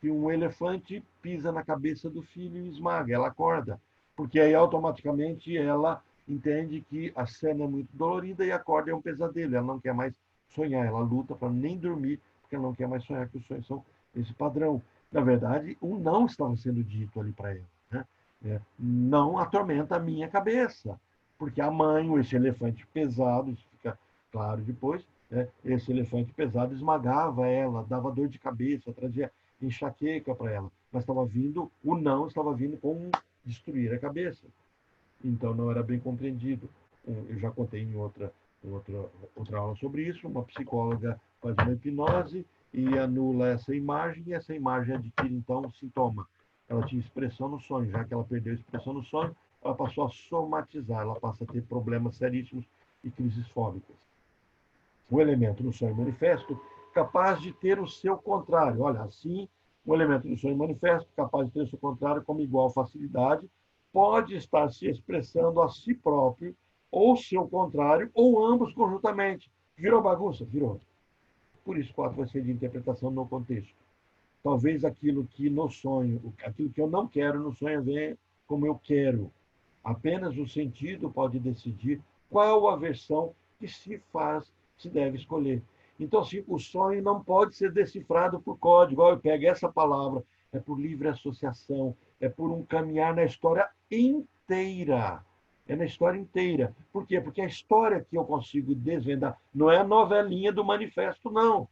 que um elefante pisa na cabeça do filho e esmaga. Ela acorda, porque aí automaticamente ela entende que a cena é muito dolorida e acorda é um pesadelo. Ela não quer mais sonhar, ela luta para nem dormir, porque ela não quer mais sonhar, que os sonhos são esse padrão. Na verdade, o não estava sendo dito ali para ela. Né? Não atormenta a minha cabeça, porque a mãe, ou esse elefante pesado, isso fica claro depois, esse elefante pesado esmagava ela, dava dor de cabeça, trazia enxaqueca para ela. Mas estava vindo, o não estava vindo com destruir a cabeça. Então não era bem compreendido. Eu já contei em outra aula sobre isso. Uma psicóloga faz uma hipnose e anula essa imagem, e essa imagem adquire então um sintoma. Ela tinha expressão no sonho, já que ela perdeu a expressão no sonho, ela passou a somatizar, ela passa a ter problemas seríssimos e crises fóbicas. O elemento no sonho manifesto capaz de ter o seu contrário. Olha, assim, o elemento no sonho manifesto capaz de ter o seu contrário com igual facilidade pode estar se expressando a si próprio ou seu contrário, ou ambos conjuntamente. Virou bagunça? Virou. Por isso, 4 vai ser de interpretação no contexto. Talvez aquilo que no sonho, aquilo que eu não quero no sonho venha como eu quero. Apenas o sentido pode decidir qual a versão que se deve escolher. Então, assim, o sonho não pode ser decifrado por código. Eu pego essa palavra, é por livre associação, é por um caminhar na história inteira. É na história inteira. Por quê? Porque a história que eu consigo desvendar não é a novelinha do manifesto, não.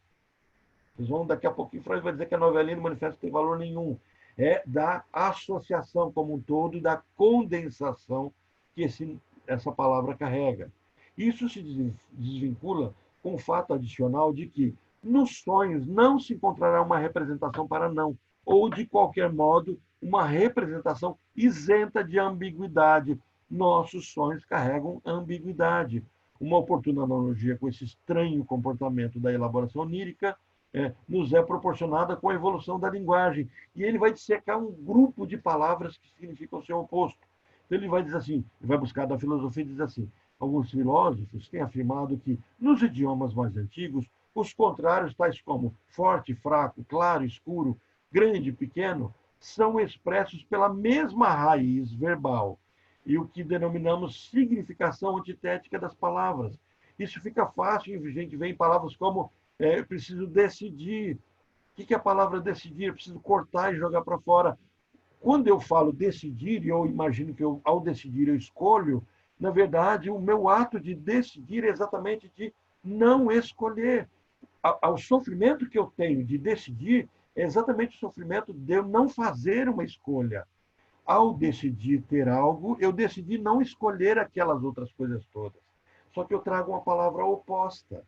Vocês vão, daqui a pouquinho, Freud vai dizer que a novelinha do manifesto não tem valor nenhum. É da associação como um todo e da condensação que essa palavra carrega. Isso se desvincula com o fato adicional de que nos sonhos não se encontrará uma representação para não, ou de qualquer modo, uma representação isenta de ambiguidade. Nossos sonhos carregam ambiguidade. Uma oportuna analogia com esse estranho comportamento da elaboração onírica nos é proporcionada com a evolução da linguagem. E ele vai dissecar um grupo de palavras que significam o seu oposto. Então, ele vai dizer assim, ele vai buscar da filosofia e diz assim, alguns filósofos têm afirmado que, nos idiomas mais antigos, os contrários, tais como forte, fraco, claro, escuro, grande, pequeno, são expressos pela mesma raiz verbal, e o que denominamos significação antitética das palavras. Isso fica fácil, a gente vê em palavras como eu preciso decidir. O que é a palavra decidir? Eu preciso cortar e jogar para fora. Quando eu falo decidir, e eu imagino que ao decidir eu escolho, na verdade, o meu ato de decidir é exatamente de não escolher. O sofrimento que eu tenho de decidir é exatamente o sofrimento de eu não fazer uma escolha. Ao decidir ter algo, eu decidi não escolher aquelas outras coisas todas. Só que eu trago uma palavra oposta.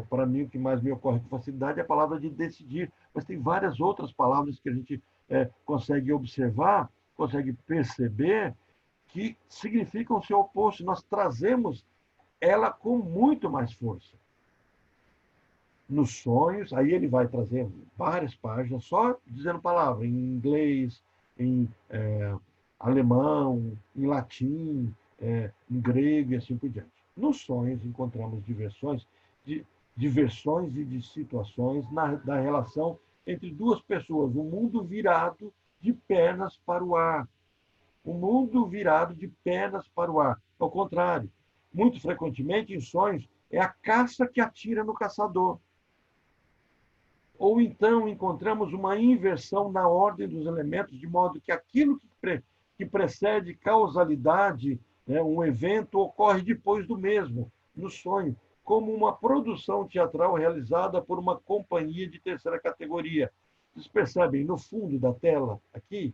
Para mim, o que mais me ocorre com facilidade é a palavra de decidir, mas tem várias outras palavras que a gente consegue observar, consegue perceber, que significam o seu oposto. Nós trazemos ela com muito mais força. Nos sonhos, aí ele vai trazer várias páginas só dizendo palavra, em inglês, em alemão, em latim, em grego e assim por diante. Nos sonhos encontramos diversões e de situações da relação entre duas pessoas, o mundo virado de pernas para o ar. O mundo virado de pernas para o ar. Ao contrário, muito frequentemente em sonhos é a caça que atira no caçador. Ou então encontramos uma inversão na ordem dos elementos, de modo que aquilo que precede causalidade, né, um evento, ocorre depois do mesmo, no sonho, como uma produção teatral realizada por uma companhia de terceira categoria. Vocês percebem, no fundo da tela, aqui,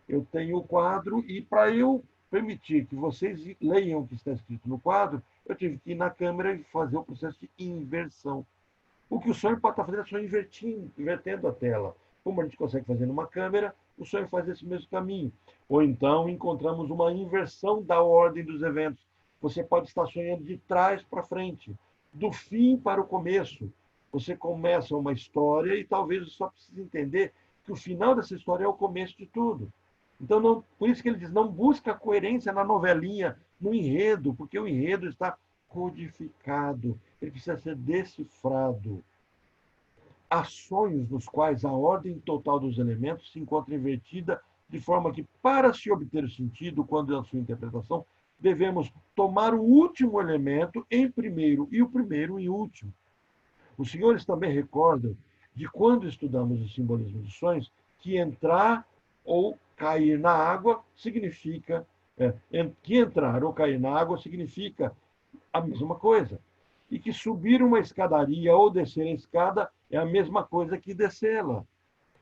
eu tenho o quadro, e para eu permitir que vocês leiam o que está escrito no quadro, eu tive que ir na câmera e fazer o processo de inversão. O que o sonho pode estar fazendo é só invertendo a tela. Como a gente consegue fazer numa câmera, o sonho faz esse mesmo caminho. Ou então encontramos uma inversão da ordem dos eventos. Você pode estar sonhando de trás para frente, do fim para o começo. Você começa uma história e talvez você só precise entender que o final dessa história é o começo de tudo. Então, não, por isso que ele diz, não busca coerência na novelinha, no enredo, porque o enredo está codificado, ele precisa ser decifrado. Há sonhos nos quais a ordem total dos elementos se encontra invertida, de forma que, para se obter o sentido, quando é a sua interpretação, devemos tomar o último elemento em primeiro e o primeiro em último. Os senhores também recordam de quando estudamos o simbolismo dos sonhos, que entrar ou cair na água significa que entrar ou cair na água significa a mesma coisa. E que subir uma escadaria ou descer a escada é a mesma coisa que descê-la.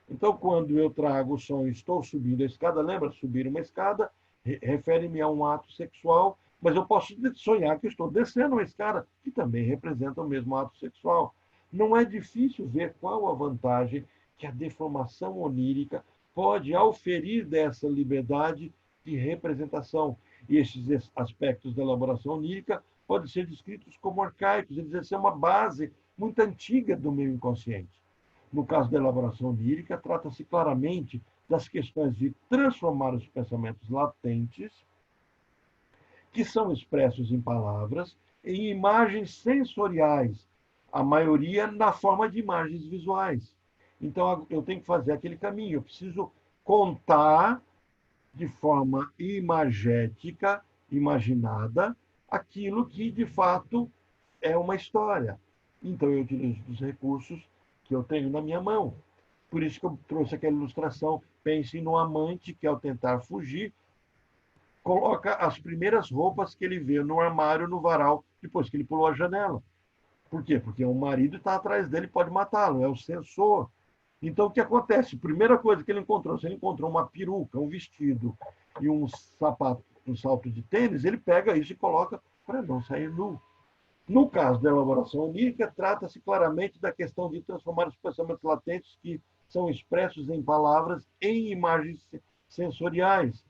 Então, quando eu trago o sonho, estou subindo a escada, lembra? Subir uma escada refere-me a um ato sexual, mas eu posso sonhar que estou descendo uma escada, que também representa o mesmo ato sexual. Não é difícil ver qual a vantagem que a deformação onírica pode auferir dessa liberdade de representação. E esses aspectos da elaboração onírica podem ser descritos como arcaicos, eles são uma base muito antiga do meu inconsciente. No caso da elaboração onírica, trata-se claramente das questões de transformar os pensamentos latentes, que são expressos em palavras, em imagens sensoriais, a maioria na forma de imagens visuais. Então, eu tenho que fazer aquele caminho, eu preciso contar de forma imagética, imaginada, aquilo que, de fato, é uma história. Então, eu utilizo os recursos que eu tenho na minha mão. Por isso que eu trouxe aquela ilustração. Pense no amante que, ao tentar fugir, coloca as primeiras roupas que ele vê no armário, no varal, depois que ele pulou a janela. Por quê? Porque o marido está atrás dele, pode matá-lo, é o sensor. Então, o que acontece? Primeira coisa que ele encontrou, se ele encontrou uma peruca, um vestido e um sapato, um salto de tênis, ele pega isso e coloca para não sair nu. No caso da elaboração onírica, trata-se claramente da questão de transformar os pensamentos latentes que são expressos em palavras em imagens sensoriais,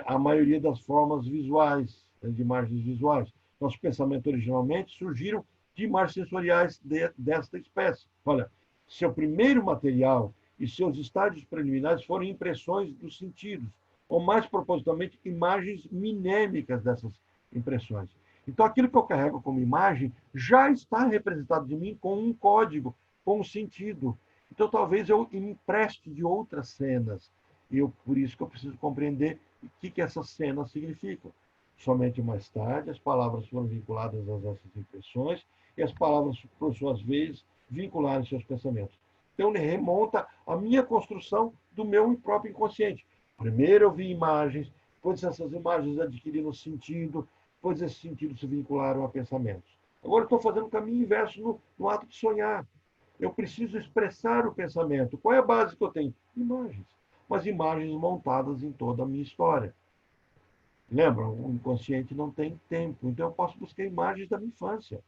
a maioria das formas visuais, de imagens visuais. Nossos pensamentos originalmente surgiram de imagens sensoriais desta espécie. Olha, seu primeiro material e seus estágios preliminares foram impressões dos sentidos, ou mais propositalmente, imagens minêmicas dessas impressões. Então, aquilo que eu carrego como imagem já está representado de mim com um código, com um sentido. Então, talvez eu empreste de outras cenas. E por isso que eu preciso compreender o que essas cenas significam. Somente mais tarde, as palavras foram vinculadas às essas impressões e as palavras, por suas vezes, vincularam seus pensamentos. Então, ele remonta a minha construção do meu próprio inconsciente. Primeiro eu vi imagens, depois essas imagens adquiriram sentido, depois esses sentidos se vincularam a pensamentos. Agora estou fazendo o caminho inverso no ato de sonhar. Eu preciso expressar o pensamento. Qual é a base que eu tenho? Imagens. Mas imagens montadas em toda a minha história. Lembra, o inconsciente não tem tempo, então eu posso buscar imagens da minha infância.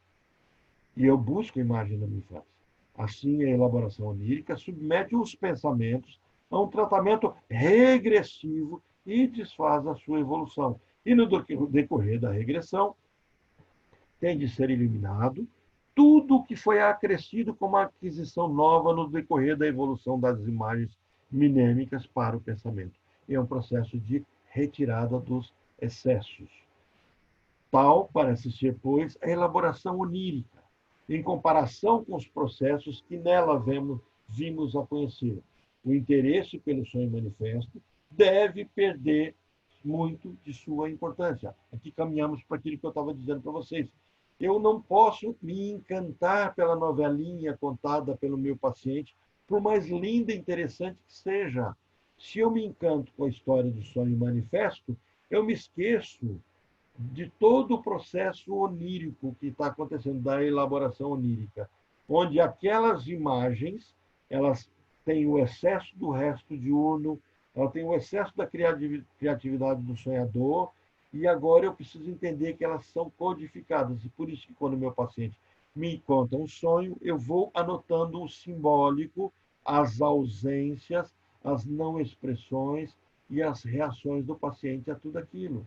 E eu busco imagens da minha infância. Assim, a elaboração onírica submete os pensamentos a um tratamento regressivo e desfaz a sua evolução. E no decorrer da regressão, tem de ser eliminado tudo o que foi acrescido como aquisição nova no decorrer da evolução das imagens minêmicas para o pensamento. é um processo de retirada dos excessos. Tal parece ser, pois, a elaboração onírica, em comparação com os processos que nela vimos a conhecer. O interesse pelo sonho manifesto deve perder muito de sua importância. Aqui caminhamos para aquilo que eu estava dizendo para vocês. Eu não posso me encantar pela novelinha contada pelo meu paciente, por mais linda e interessante que seja. Se eu me encanto com a história do sonho manifesto, eu me esqueço de todo o processo onírico que está acontecendo, da elaboração onírica, onde aquelas imagens, elas têm o excesso do resto diurno, ela tem o excesso da criatividade do sonhador, e agora eu preciso entender que elas são codificadas. E por isso que quando o meu paciente me conta um sonho, eu vou anotando o simbólico, as ausências, as não expressões e as reações do paciente a tudo aquilo.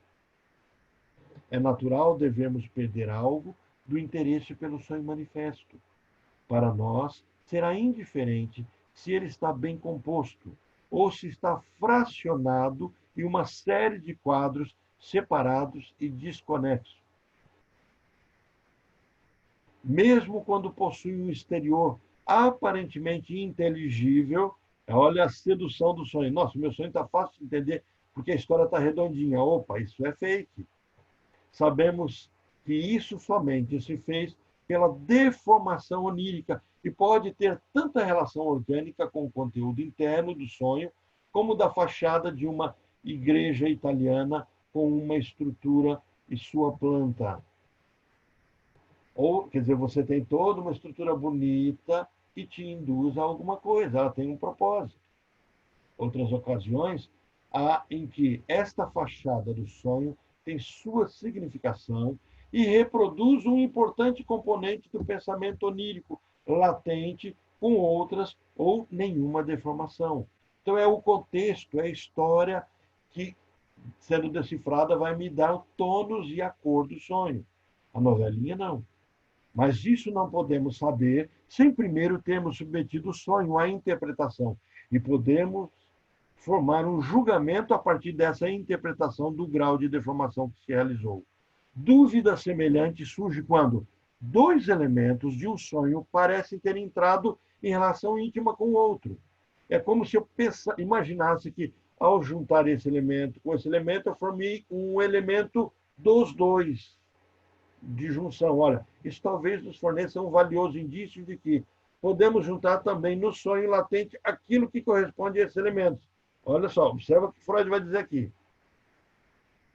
É natural devemos perder algo do interesse pelo sonho manifesto. Para nós, será indiferente se ele está bem composto ou se está fracionado em uma série de quadros separados e desconexos. Mesmo quando possui um exterior aparentemente inteligível, olha a sedução do sonho. Nossa, meu sonho está fácil de entender porque a história está redondinha. Opa, isso é fake. Sabemos que isso somente se fez pela deformação onírica e pode ter tanta relação orgânica com o conteúdo interno do sonho, como da fachada de uma igreja italiana com uma estrutura e sua planta. Ou, quer dizer, você tem toda uma estrutura bonita que te induz a alguma coisa, ela tem um propósito. Outras ocasiões, há em que esta fachada do sonho tem sua significação e reproduz um importante componente do pensamento onírico, latente, com outras ou nenhuma deformação. Então, é o contexto, é a história que, sendo decifrada, vai me dar o tônus e a cor do sonho. A novelinha, não. Mas isso não podemos saber sem primeiro termos submetido o sonho à interpretação. E podemos formar um julgamento a partir dessa interpretação do grau de deformação que se realizou. Dúvida semelhante surge quando dois elementos de um sonho parecem ter entrado em relação íntima com o outro. É como se eu imaginasse que, ao juntar esse elemento com esse elemento, eu formei um elemento dos dois de junção. Olha, isso talvez nos forneça um valioso indício de que podemos juntar também no sonho latente aquilo que corresponde a esses elementos. Olha só, observa o que Freud vai dizer aqui.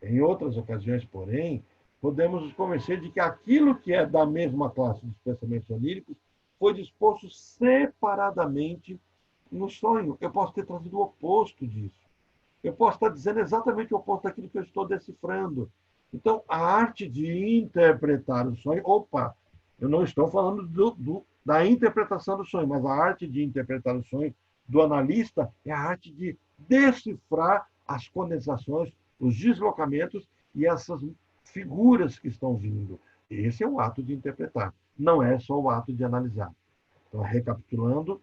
Em outras ocasiões, porém, podemos nos convencer de que aquilo que é da mesma classe dos pensamentos oníricos foi disposto separadamente no sonho. Eu posso ter trazido o oposto disso. Eu posso estar dizendo exatamente o oposto daquilo que eu estou decifrando. Então, a arte de interpretar o sonho... Opa, eu não estou falando da interpretação do sonho, mas a arte de interpretar o sonho do analista é a arte de decifrar as condensações, os deslocamentos e essas figuras que estão vindo. Esse é o ato de interpretar, não é só o ato de analisar. Então, recapitulando,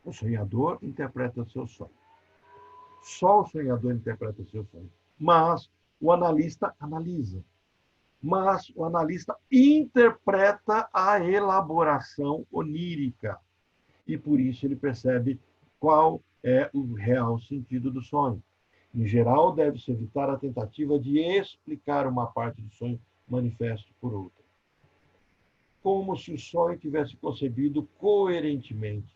o sonhador interpreta o seu sonho. Só o sonhador interpreta o seu sonho. Mas o analista analisa. Mas o analista interpreta a elaboração onírica. E por isso ele percebe qual é o real sentido do sonho. Em geral, deve-se evitar a tentativa de explicar uma parte do sonho manifesto por outra. Como se o sonho tivesse concebido coerentemente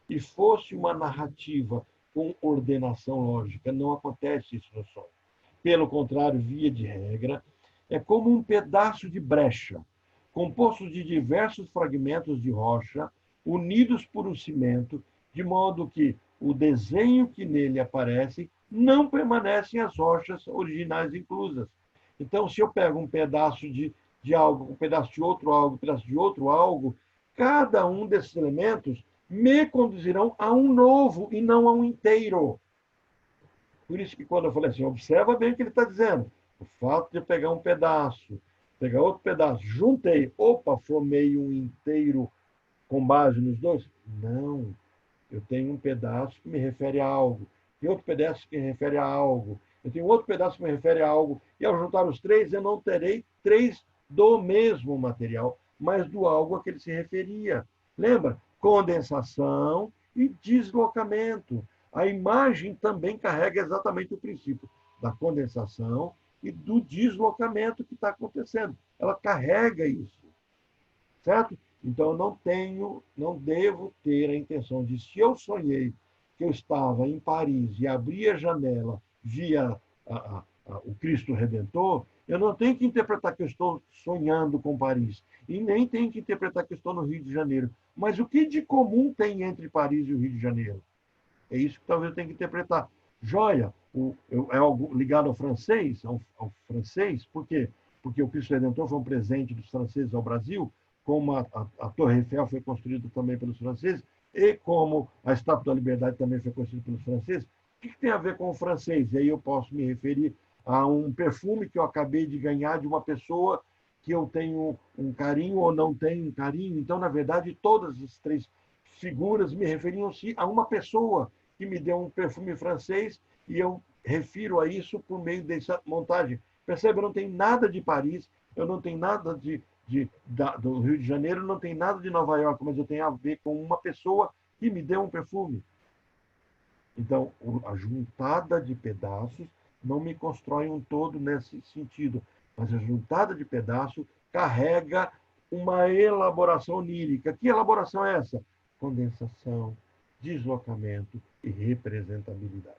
e fosse uma narrativa com ordenação lógica. Não acontece isso no sonho. Pelo contrário, via de regra, é como um pedaço de brecha, composto de diversos fragmentos de rocha, unidos por um cimento, de modo que o desenho que nele aparece não permanecem as rochas originais inclusas. Então, se eu pego um pedaço de algo, um pedaço de outro algo, um pedaço de outro algo, cada um desses elementos me conduzirão a um novo e não a um inteiro. Por isso que quando eu falei assim, observa bem o que ele está dizendo. O fato de eu pegar um pedaço, pegar outro pedaço, juntei, opa, formei um inteiro com base nos dois? Não. Eu tenho um pedaço que me refere a algo. tem outro pedaço que refere a algo, eu tenho outro pedaço que me refere a algo, e ao juntar os três, eu não terei três do mesmo material, mas do algo a que ele se referia. Lembra? Condensação e deslocamento. A imagem também carrega exatamente o princípio da condensação e do deslocamento que está acontecendo. Ela carrega isso, certo? Então, eu não devo ter a intenção de, se eu sonhei que eu estava em Paris e abri a janela via o Cristo Redentor, eu não tenho que interpretar que eu estou sonhando com Paris, e nem tenho que interpretar que eu estou no Rio de Janeiro. Mas o que de comum tem entre Paris e o Rio de Janeiro? É isso que talvez eu tenha que interpretar. Joia, é algo ligado ao francês, por quê? Porque o Cristo Redentor foi um presente dos franceses ao Brasil, como a Torre Eiffel foi construída também pelos franceses, e como a Estátua da Liberdade também foi construída pelos franceses. O que tem a ver com o francês? E aí eu posso me referir a um perfume que eu acabei de ganhar de uma pessoa que eu tenho um carinho ou não tenho um carinho. Então, na verdade, todas as três figuras me referiam-se a uma pessoa que me deu um perfume francês, e eu refiro a isso por meio dessa montagem. Percebe? Eu não tenho nada de Paris, eu não tenho nada do Rio de Janeiro, não tenho nada de Nova York, mas eu tenho a ver com uma pessoa que me deu um perfume. Então, a juntada de pedaços não me constrói um todo nesse sentido, mas a juntada de pedaços carrega uma elaboração onírica. Que elaboração é essa? Condensação, deslocamento e representabilidade.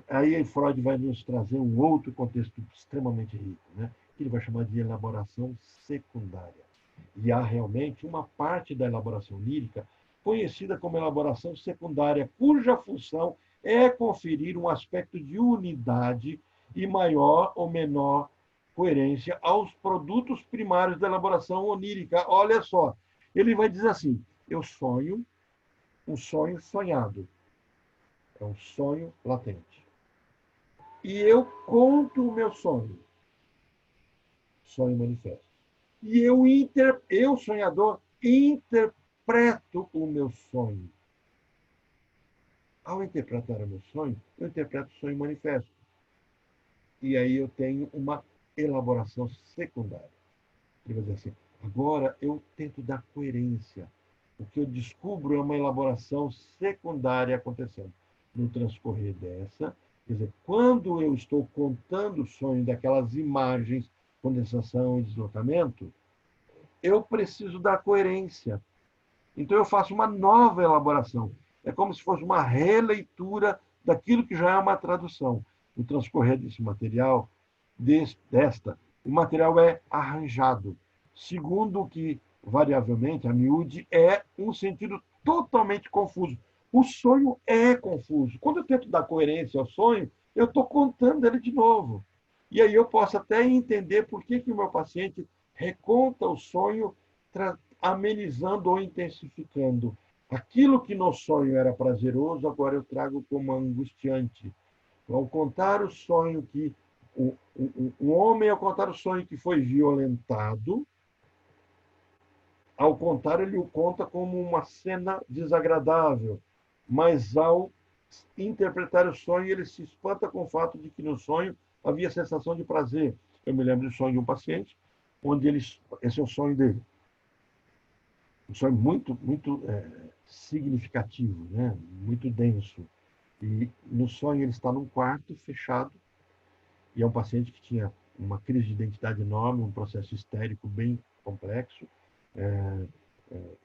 Aí Freud vai nos trazer um outro contexto extremamente rico, né? Que ele vai chamar de elaboração secundária. E há realmente uma parte da elaboração lírica conhecida como elaboração secundária, cuja função é conferir um aspecto de unidade e maior ou menor coerência aos produtos primários da elaboração onírica. Olha só, ele vai dizer assim: eu sonho um sonho sonhado, é um sonho latente. E eu conto o meu sonho, sonho manifesto. E eu sonhador, interpreto o meu sonho. Ao interpretar o meu sonho, eu interpreto o sonho manifesto. E aí eu tenho uma elaboração secundária. Ele vai dizer assim, agora eu tento dar coerência. O que eu descubro é uma elaboração secundária acontecendo. No transcorrer dessa, quer dizer, quando eu estou contando o sonho daquelas imagens, condensação e deslocamento, eu preciso dar coerência. Então eu faço uma nova elaboração. É como se fosse uma releitura daquilo que já é uma tradução. No transcorrer desse material, o material é arranjado, segundo o que, variavelmente, a miúde, é um sentido totalmente confuso. O sonho é confuso. Quando eu tento dar coerência ao sonho, eu estou contando ele de novo. E aí eu posso até entender por que o meu paciente reconta o sonho, amenizando ou intensificando. Aquilo que no sonho era prazeroso, agora eu trago como angustiante. Ao contar o sonho que o homem, ao contar o sonho que foi violentado, ao contar, ele o conta como uma cena desagradável, mas ao interpretar o sonho, ele se espanta com o fato de que no sonho havia sensação de prazer. Eu me lembro do sonho de um paciente, onde esse é o sonho dele. Um sonho muito significativo, né? Muito denso. E no sonho ele está num quarto fechado, e é um paciente que tinha uma crise de identidade enorme, um processo histérico bem complexo.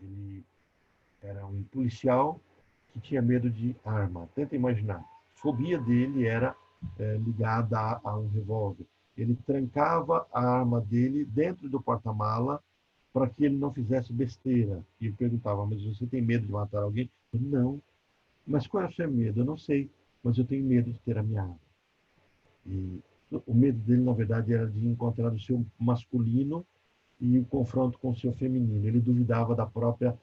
Ele era um policial que tinha medo de arma. Tenta imaginar. A fobia dele era ligada a um revólver. Ele trancava a arma dele dentro do porta-mala para que ele não fizesse besteira. E eu perguntava, mas você tem medo de matar alguém? Eu, não. Mas qual é o seu medo? Eu não sei, mas eu tenho medo de ter a minha arma. E o medo dele, na verdade, era de encontrar o seu masculino e o confronto com o seu feminino. Ele duvidava da própria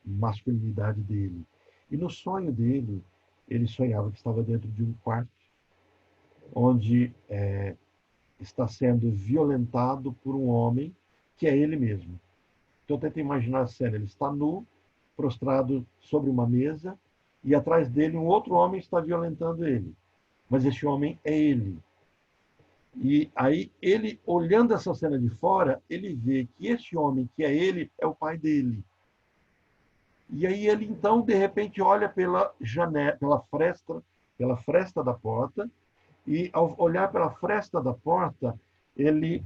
masculinidade dele. E no sonho dele, ele sonhava que estava dentro de um quarto onde está sendo violentado por um homem que é ele mesmo. Então, tenta imaginar a cena. Ele está nu, prostrado sobre uma mesa, e atrás dele um outro homem está violentando ele. Mas esse homem é ele. E aí ele, olhando essa cena de fora, ele vê que esse homem que é ele é o pai dele. E aí ele então de repente olha pela janela, pela fresta da porta, e ao olhar pela fresta da porta, ele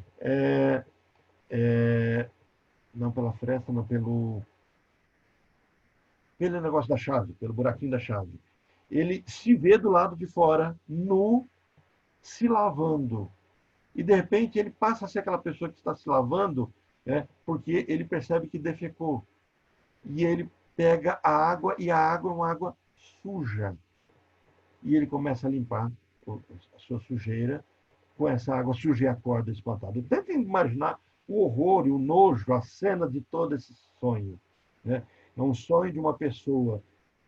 não pela fresta, não pelo negócio da chave, pelo buraquinho da chave. Ele se vê do lado de fora, nu, se lavando. E, de repente, ele passa a ser aquela pessoa que está se lavando, porque ele percebe que defecou. E ele pega a água, e a água é uma água suja. E ele começa a limpar a sua sujeira com essa água suja e acorda espantado. Tentem imaginar o horror e o nojo, a cena de todo esse sonho. Né? É um sonho de uma pessoa,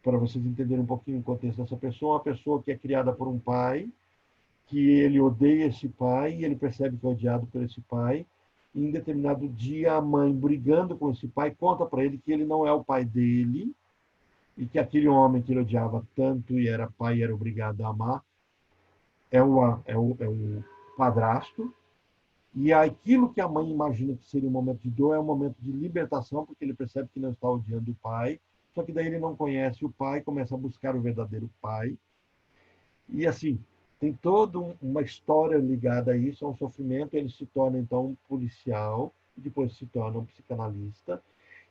para vocês entenderem um pouquinho o contexto dessa pessoa, uma pessoa que é criada por um pai, que ele odeia esse pai, e ele percebe que é odiado por esse pai, e em determinado dia a mãe, brigando com esse pai, conta para ele que ele não é o pai dele, e que aquele homem que ele odiava tanto e era pai e era obrigado a amar, é o padrasto, e aquilo que a mãe imagina que seria um momento de dor é um momento de libertação, porque ele percebe que não está odiando o pai, só que daí ele não conhece o pai, começa a buscar o verdadeiro pai. E assim, tem toda uma história ligada a isso, a um sofrimento. Ele se torna então um policial, depois se torna um psicanalista.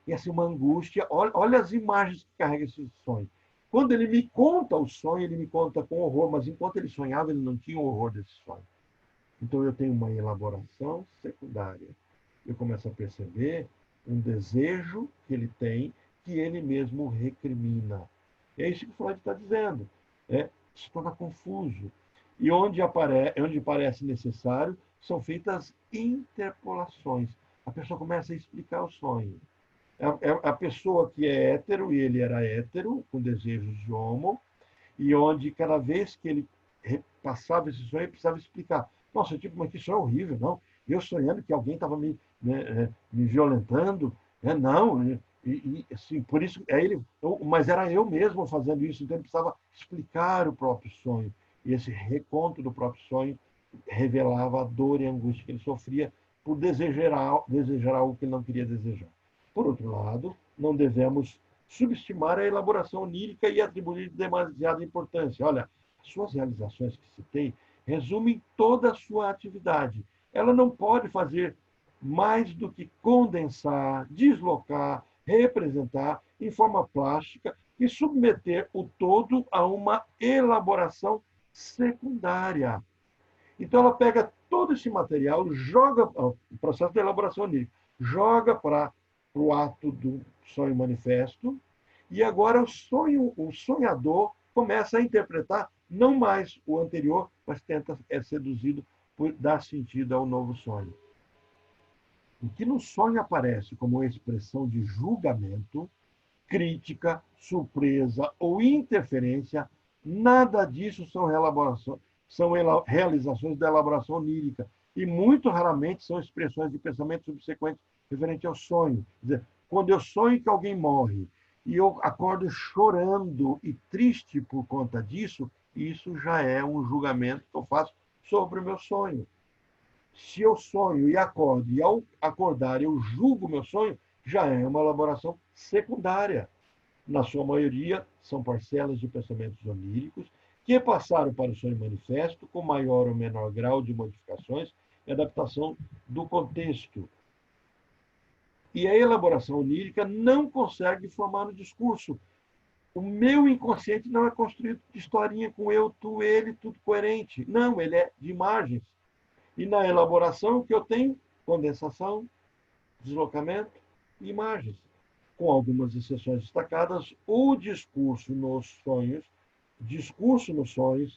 E assim, uma angústia. Olha as imagens que carrega esse sonho. Quando ele me conta o sonho, ele me conta com horror, mas enquanto ele sonhava, ele não tinha horror desse sonho. Então eu tenho uma elaboração secundária. Eu começo a perceber um desejo que ele tem, que ele mesmo recrimina. É isso que Freud está dizendo. Se torna confuso. E onde parece necessário, são feitas interpolações. A pessoa começa a explicar o sonho. A pessoa que é hétero, e ele era hétero, com desejos de homo, e onde cada vez que ele passava esse sonho, ele precisava explicar. Nossa, tipo, mas que sonho horrível, não. Eu sonhando que alguém estava me violentando, não. E assim, por isso, mas era eu mesmo fazendo isso, então ele precisava explicar o próprio sonho. E esse reconto do próprio sonho revelava a dor e a angústia que ele sofria por desejar algo que ele não queria desejar. Por outro lado, não devemos subestimar a elaboração onírica e atribuir demasiada importância. Olha, as suas realizações que citei resumem toda a sua atividade. Ela não pode fazer mais do que condensar, deslocar, representar em forma plástica e submeter o todo a uma elaboração secundária. Então, ela pega todo esse material, joga o processo de elaboração onírica, joga para o ato do sonho manifesto, e agora o sonhador começa a interpretar não mais o anterior, mas tenta ser seduzido por dar sentido ao novo sonho. O que no sonho aparece como expressão de julgamento, crítica, surpresa ou interferência, nada disso são realizações da elaboração onírica, e muito raramente são expressões de pensamento subsequente referente ao sonho. Quer dizer, quando eu sonho que alguém morre e eu acordo chorando e triste por conta disso, isso já é um julgamento que eu faço sobre o meu sonho. Se eu sonho e acordo, e ao acordar eu julgo o meu sonho, já é uma elaboração secundária. Na sua maioria, são parcelas de pensamentos oníricos que passaram para o sonho manifesto com maior ou menor grau de modificações e adaptação do contexto. E a elaboração onírica não consegue formar um discurso. O meu inconsciente não é construído de historinha com eu, tu, ele, tudo coerente. Não, ele é de imagens. E na elaboração, o que eu tenho? Condensação, deslocamento e imagens. Com algumas exceções destacadas, o discurso nos sonhos,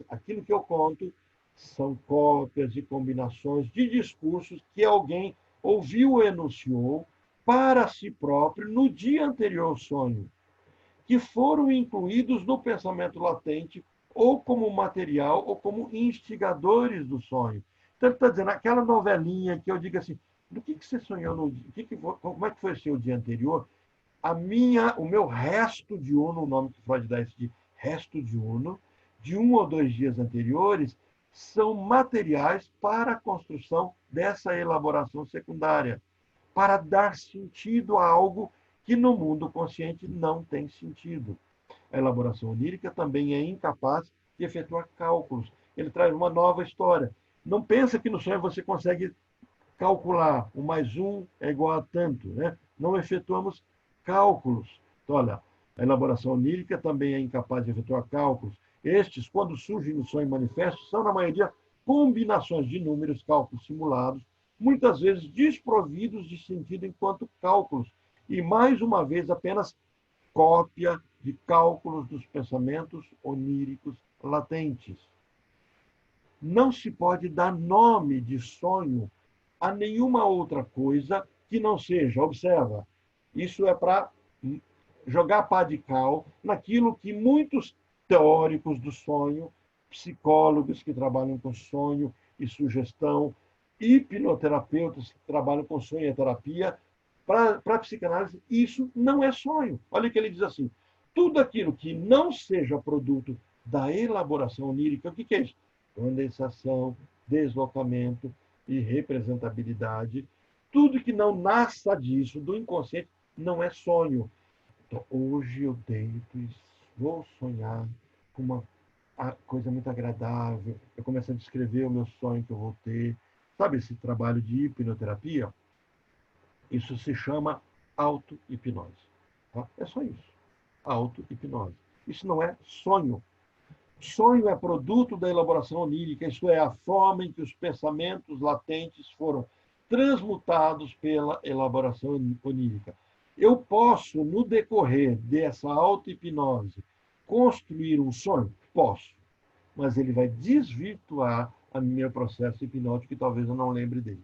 aquilo que eu conto, são cópias e combinações de discursos que alguém ouviu ou enunciou para si próprio no dia anterior ao sonho, que foram incluídos no pensamento latente ou como material ou como instigadores do sonho. Então, ele está dizendo, aquela novelinha que eu digo assim, do que você sonhou no dia? Como é que foi o seu dia anterior? O meu resto diurno, o nome que Freud dá esse de resto diurno, de 1 ou 2 dias anteriores, são materiais para a construção dessa elaboração secundária, para dar sentido a algo que no mundo consciente não tem sentido. A elaboração onírica também é incapaz de efetuar cálculos. Ele traz uma nova história. Não pensa que no sonho você consegue calcular. 1 mais 1 é igual a tanto. Né? Não efetuamos cálculos. Então, olha, a elaboração onírica também é incapaz de efetuar cálculos. Estes, quando surgem no sonho manifesto, são, na maioria, combinações de números, cálculos simulados, muitas vezes desprovidos de sentido enquanto cálculos, e, mais uma vez, apenas cópia de cálculos dos pensamentos oníricos latentes. Não se pode dar nome de sonho a nenhuma outra coisa que não seja, observa, isso é para jogar pá de cal naquilo que muitos teóricos do sonho, psicólogos que trabalham com sonho e sugestão, hipnoterapeutas que trabalham com sonho e terapia, para a psicanálise, isso não é sonho. Olha o que ele diz assim: tudo aquilo que não seja produto da elaboração onírica, o que é isso? Condensação, deslocamento e representabilidade. Tudo que não nasça disso, do inconsciente, não é sonho. Então, hoje eu deito e vou sonhar com uma coisa muito agradável. Eu começo a descrever o meu sonho que eu vou ter. Sabe esse trabalho de hipnoterapia? Isso se chama auto-hipnose. Tá? É só isso. Auto-hipnose. Isso não é sonho. Sonho é produto da elaboração onírica, isto é, a forma em que os pensamentos latentes foram transmutados pela elaboração onírica. Eu posso, no decorrer dessa auto-hipnose, construir um sonho? Posso. Mas ele vai desvirtuar o meu processo hipnótico e talvez eu não lembre dele.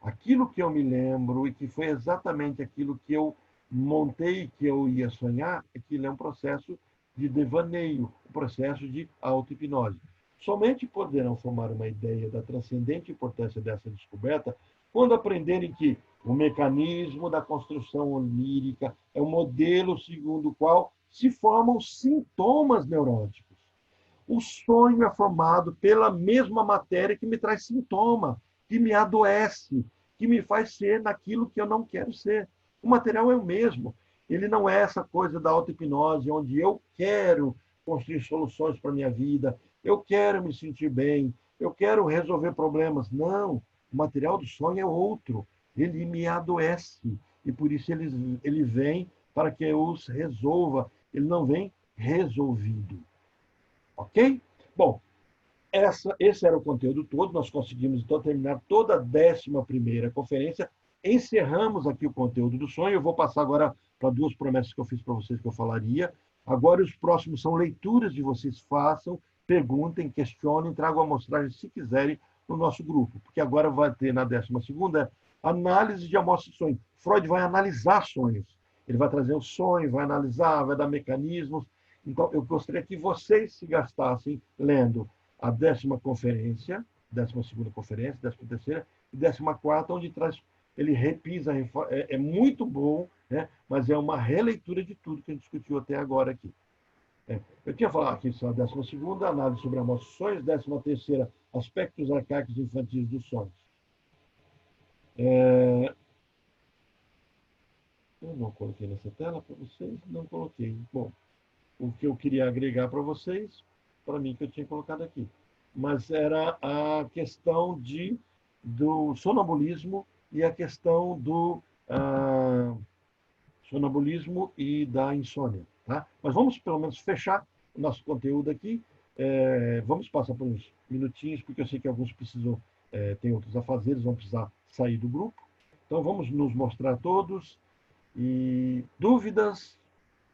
Aquilo que eu me lembro e que foi exatamente aquilo que eu montei que eu ia sonhar, aquilo é um processo de devaneio, um processo de auto-hipnose. Somente poderão formar uma ideia da transcendente importância dessa descoberta quando aprenderem que o mecanismo da construção onírica é um modelo segundo o qual se formam sintomas neuróticos. O sonho é formado pela mesma matéria que me traz sintoma, que me adoece, que me faz ser naquilo que eu não quero ser. O material é o mesmo. Ele não é essa coisa da auto-hipnose, onde eu quero construir soluções para a minha vida, eu quero me sentir bem, eu quero resolver problemas. Não, o material do sonho é outro. Ele me adoece. E por isso ele vem para que eu os resolva. Ele não vem resolvido. Ok? Bom, esse era o conteúdo todo. Nós conseguimos, então, terminar toda a 11ª conferência. Encerramos aqui o conteúdo do sonho. Eu vou passar agora para 2 promessas que eu fiz para vocês que eu falaria. Agora, os próximos são leituras de vocês. Façam, perguntem, questionem, tragam a amostragem, se quiserem, no nosso grupo. Porque agora vai ter, na 12ª, análise de amostra de sonho. Freud vai analisar sonhos. Ele vai trazer o sonho, vai analisar, vai dar mecanismos. Então, eu gostaria que vocês se gastassem lendo a 10ª conferência, 12ª conferência, 13ª e 14ª, onde traz, ele repisa, é muito bom, né? Mas é uma releitura de tudo que a gente discutiu até agora aqui. Eu tinha falado aqui só a 12ª, análise sobre a amostra de sonhos, 13ª, aspectos arcaicos infantis dos sonhos. Eu não coloquei nessa tela para vocês, não coloquei. Bom, o que eu queria agregar para vocês, para mim que eu tinha colocado aqui. Mas era a questão do sonambulismo e a questão do sonambulismo e da insônia. Tá? Mas vamos, pelo menos, fechar o nosso conteúdo aqui. Vamos passar por uns minutinhos, porque eu sei que alguns precisam, tem outros afazeres, vão precisar sair do grupo. Então, vamos nos mostrar todos. E dúvidas,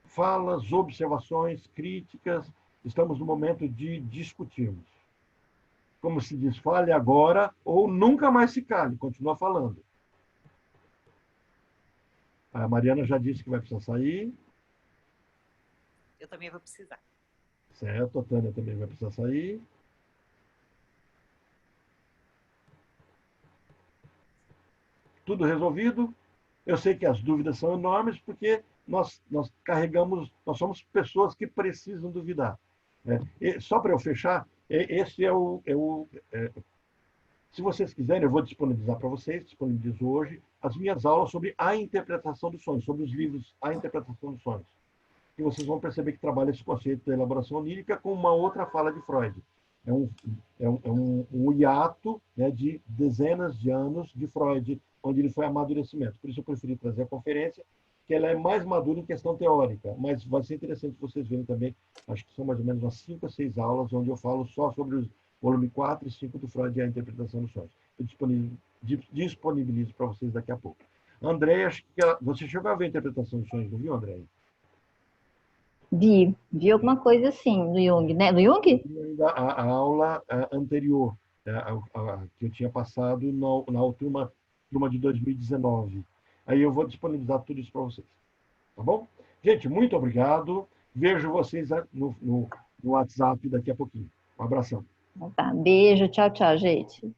falas, observações, críticas, estamos no momento de discutirmos. Como se diz, fale agora ou nunca mais se cale, continua falando. A Mariana já disse que vai precisar sair. Eu também vou precisar. Certo, a Tânia também vai precisar sair. Tudo resolvido? Eu sei que as dúvidas são enormes, porque nós carregamos, nós somos pessoas que precisam duvidar. Né? E, só para eu fechar, esse se vocês quiserem, eu vou disponibilizar para vocês, disponibilizo hoje, as minhas aulas sobre a interpretação dos sonhos, sobre os livros A Interpretação dos Sonhos. E vocês vão perceber que trabalha esse conceito da elaboração onírica com uma outra fala de Freud. Um hiato, né, de dezenas de anos de Freud, onde ele foi amadurecimento. Por isso eu preferi trazer a conferência, que ela é mais madura em questão teórica, mas vai ser interessante vocês verem também, acho que são mais ou menos umas 5 ou 6 aulas, onde eu falo só sobre os volume 4 e 5 do Freud e a interpretação dos sonhos. Eu disponibilizo para vocês daqui a pouco. André, acho que você chegou a ver a interpretação dos sonhos, não viu, André? Vi alguma coisa assim do Jung, né? Do Jung? A aula anterior, que eu tinha passado na turma de 2019. Aí eu vou disponibilizar tudo isso para vocês. Tá bom? Gente, muito obrigado. Vejo vocês no WhatsApp daqui a pouquinho. Um abração. Tá, beijo, tchau, tchau, gente.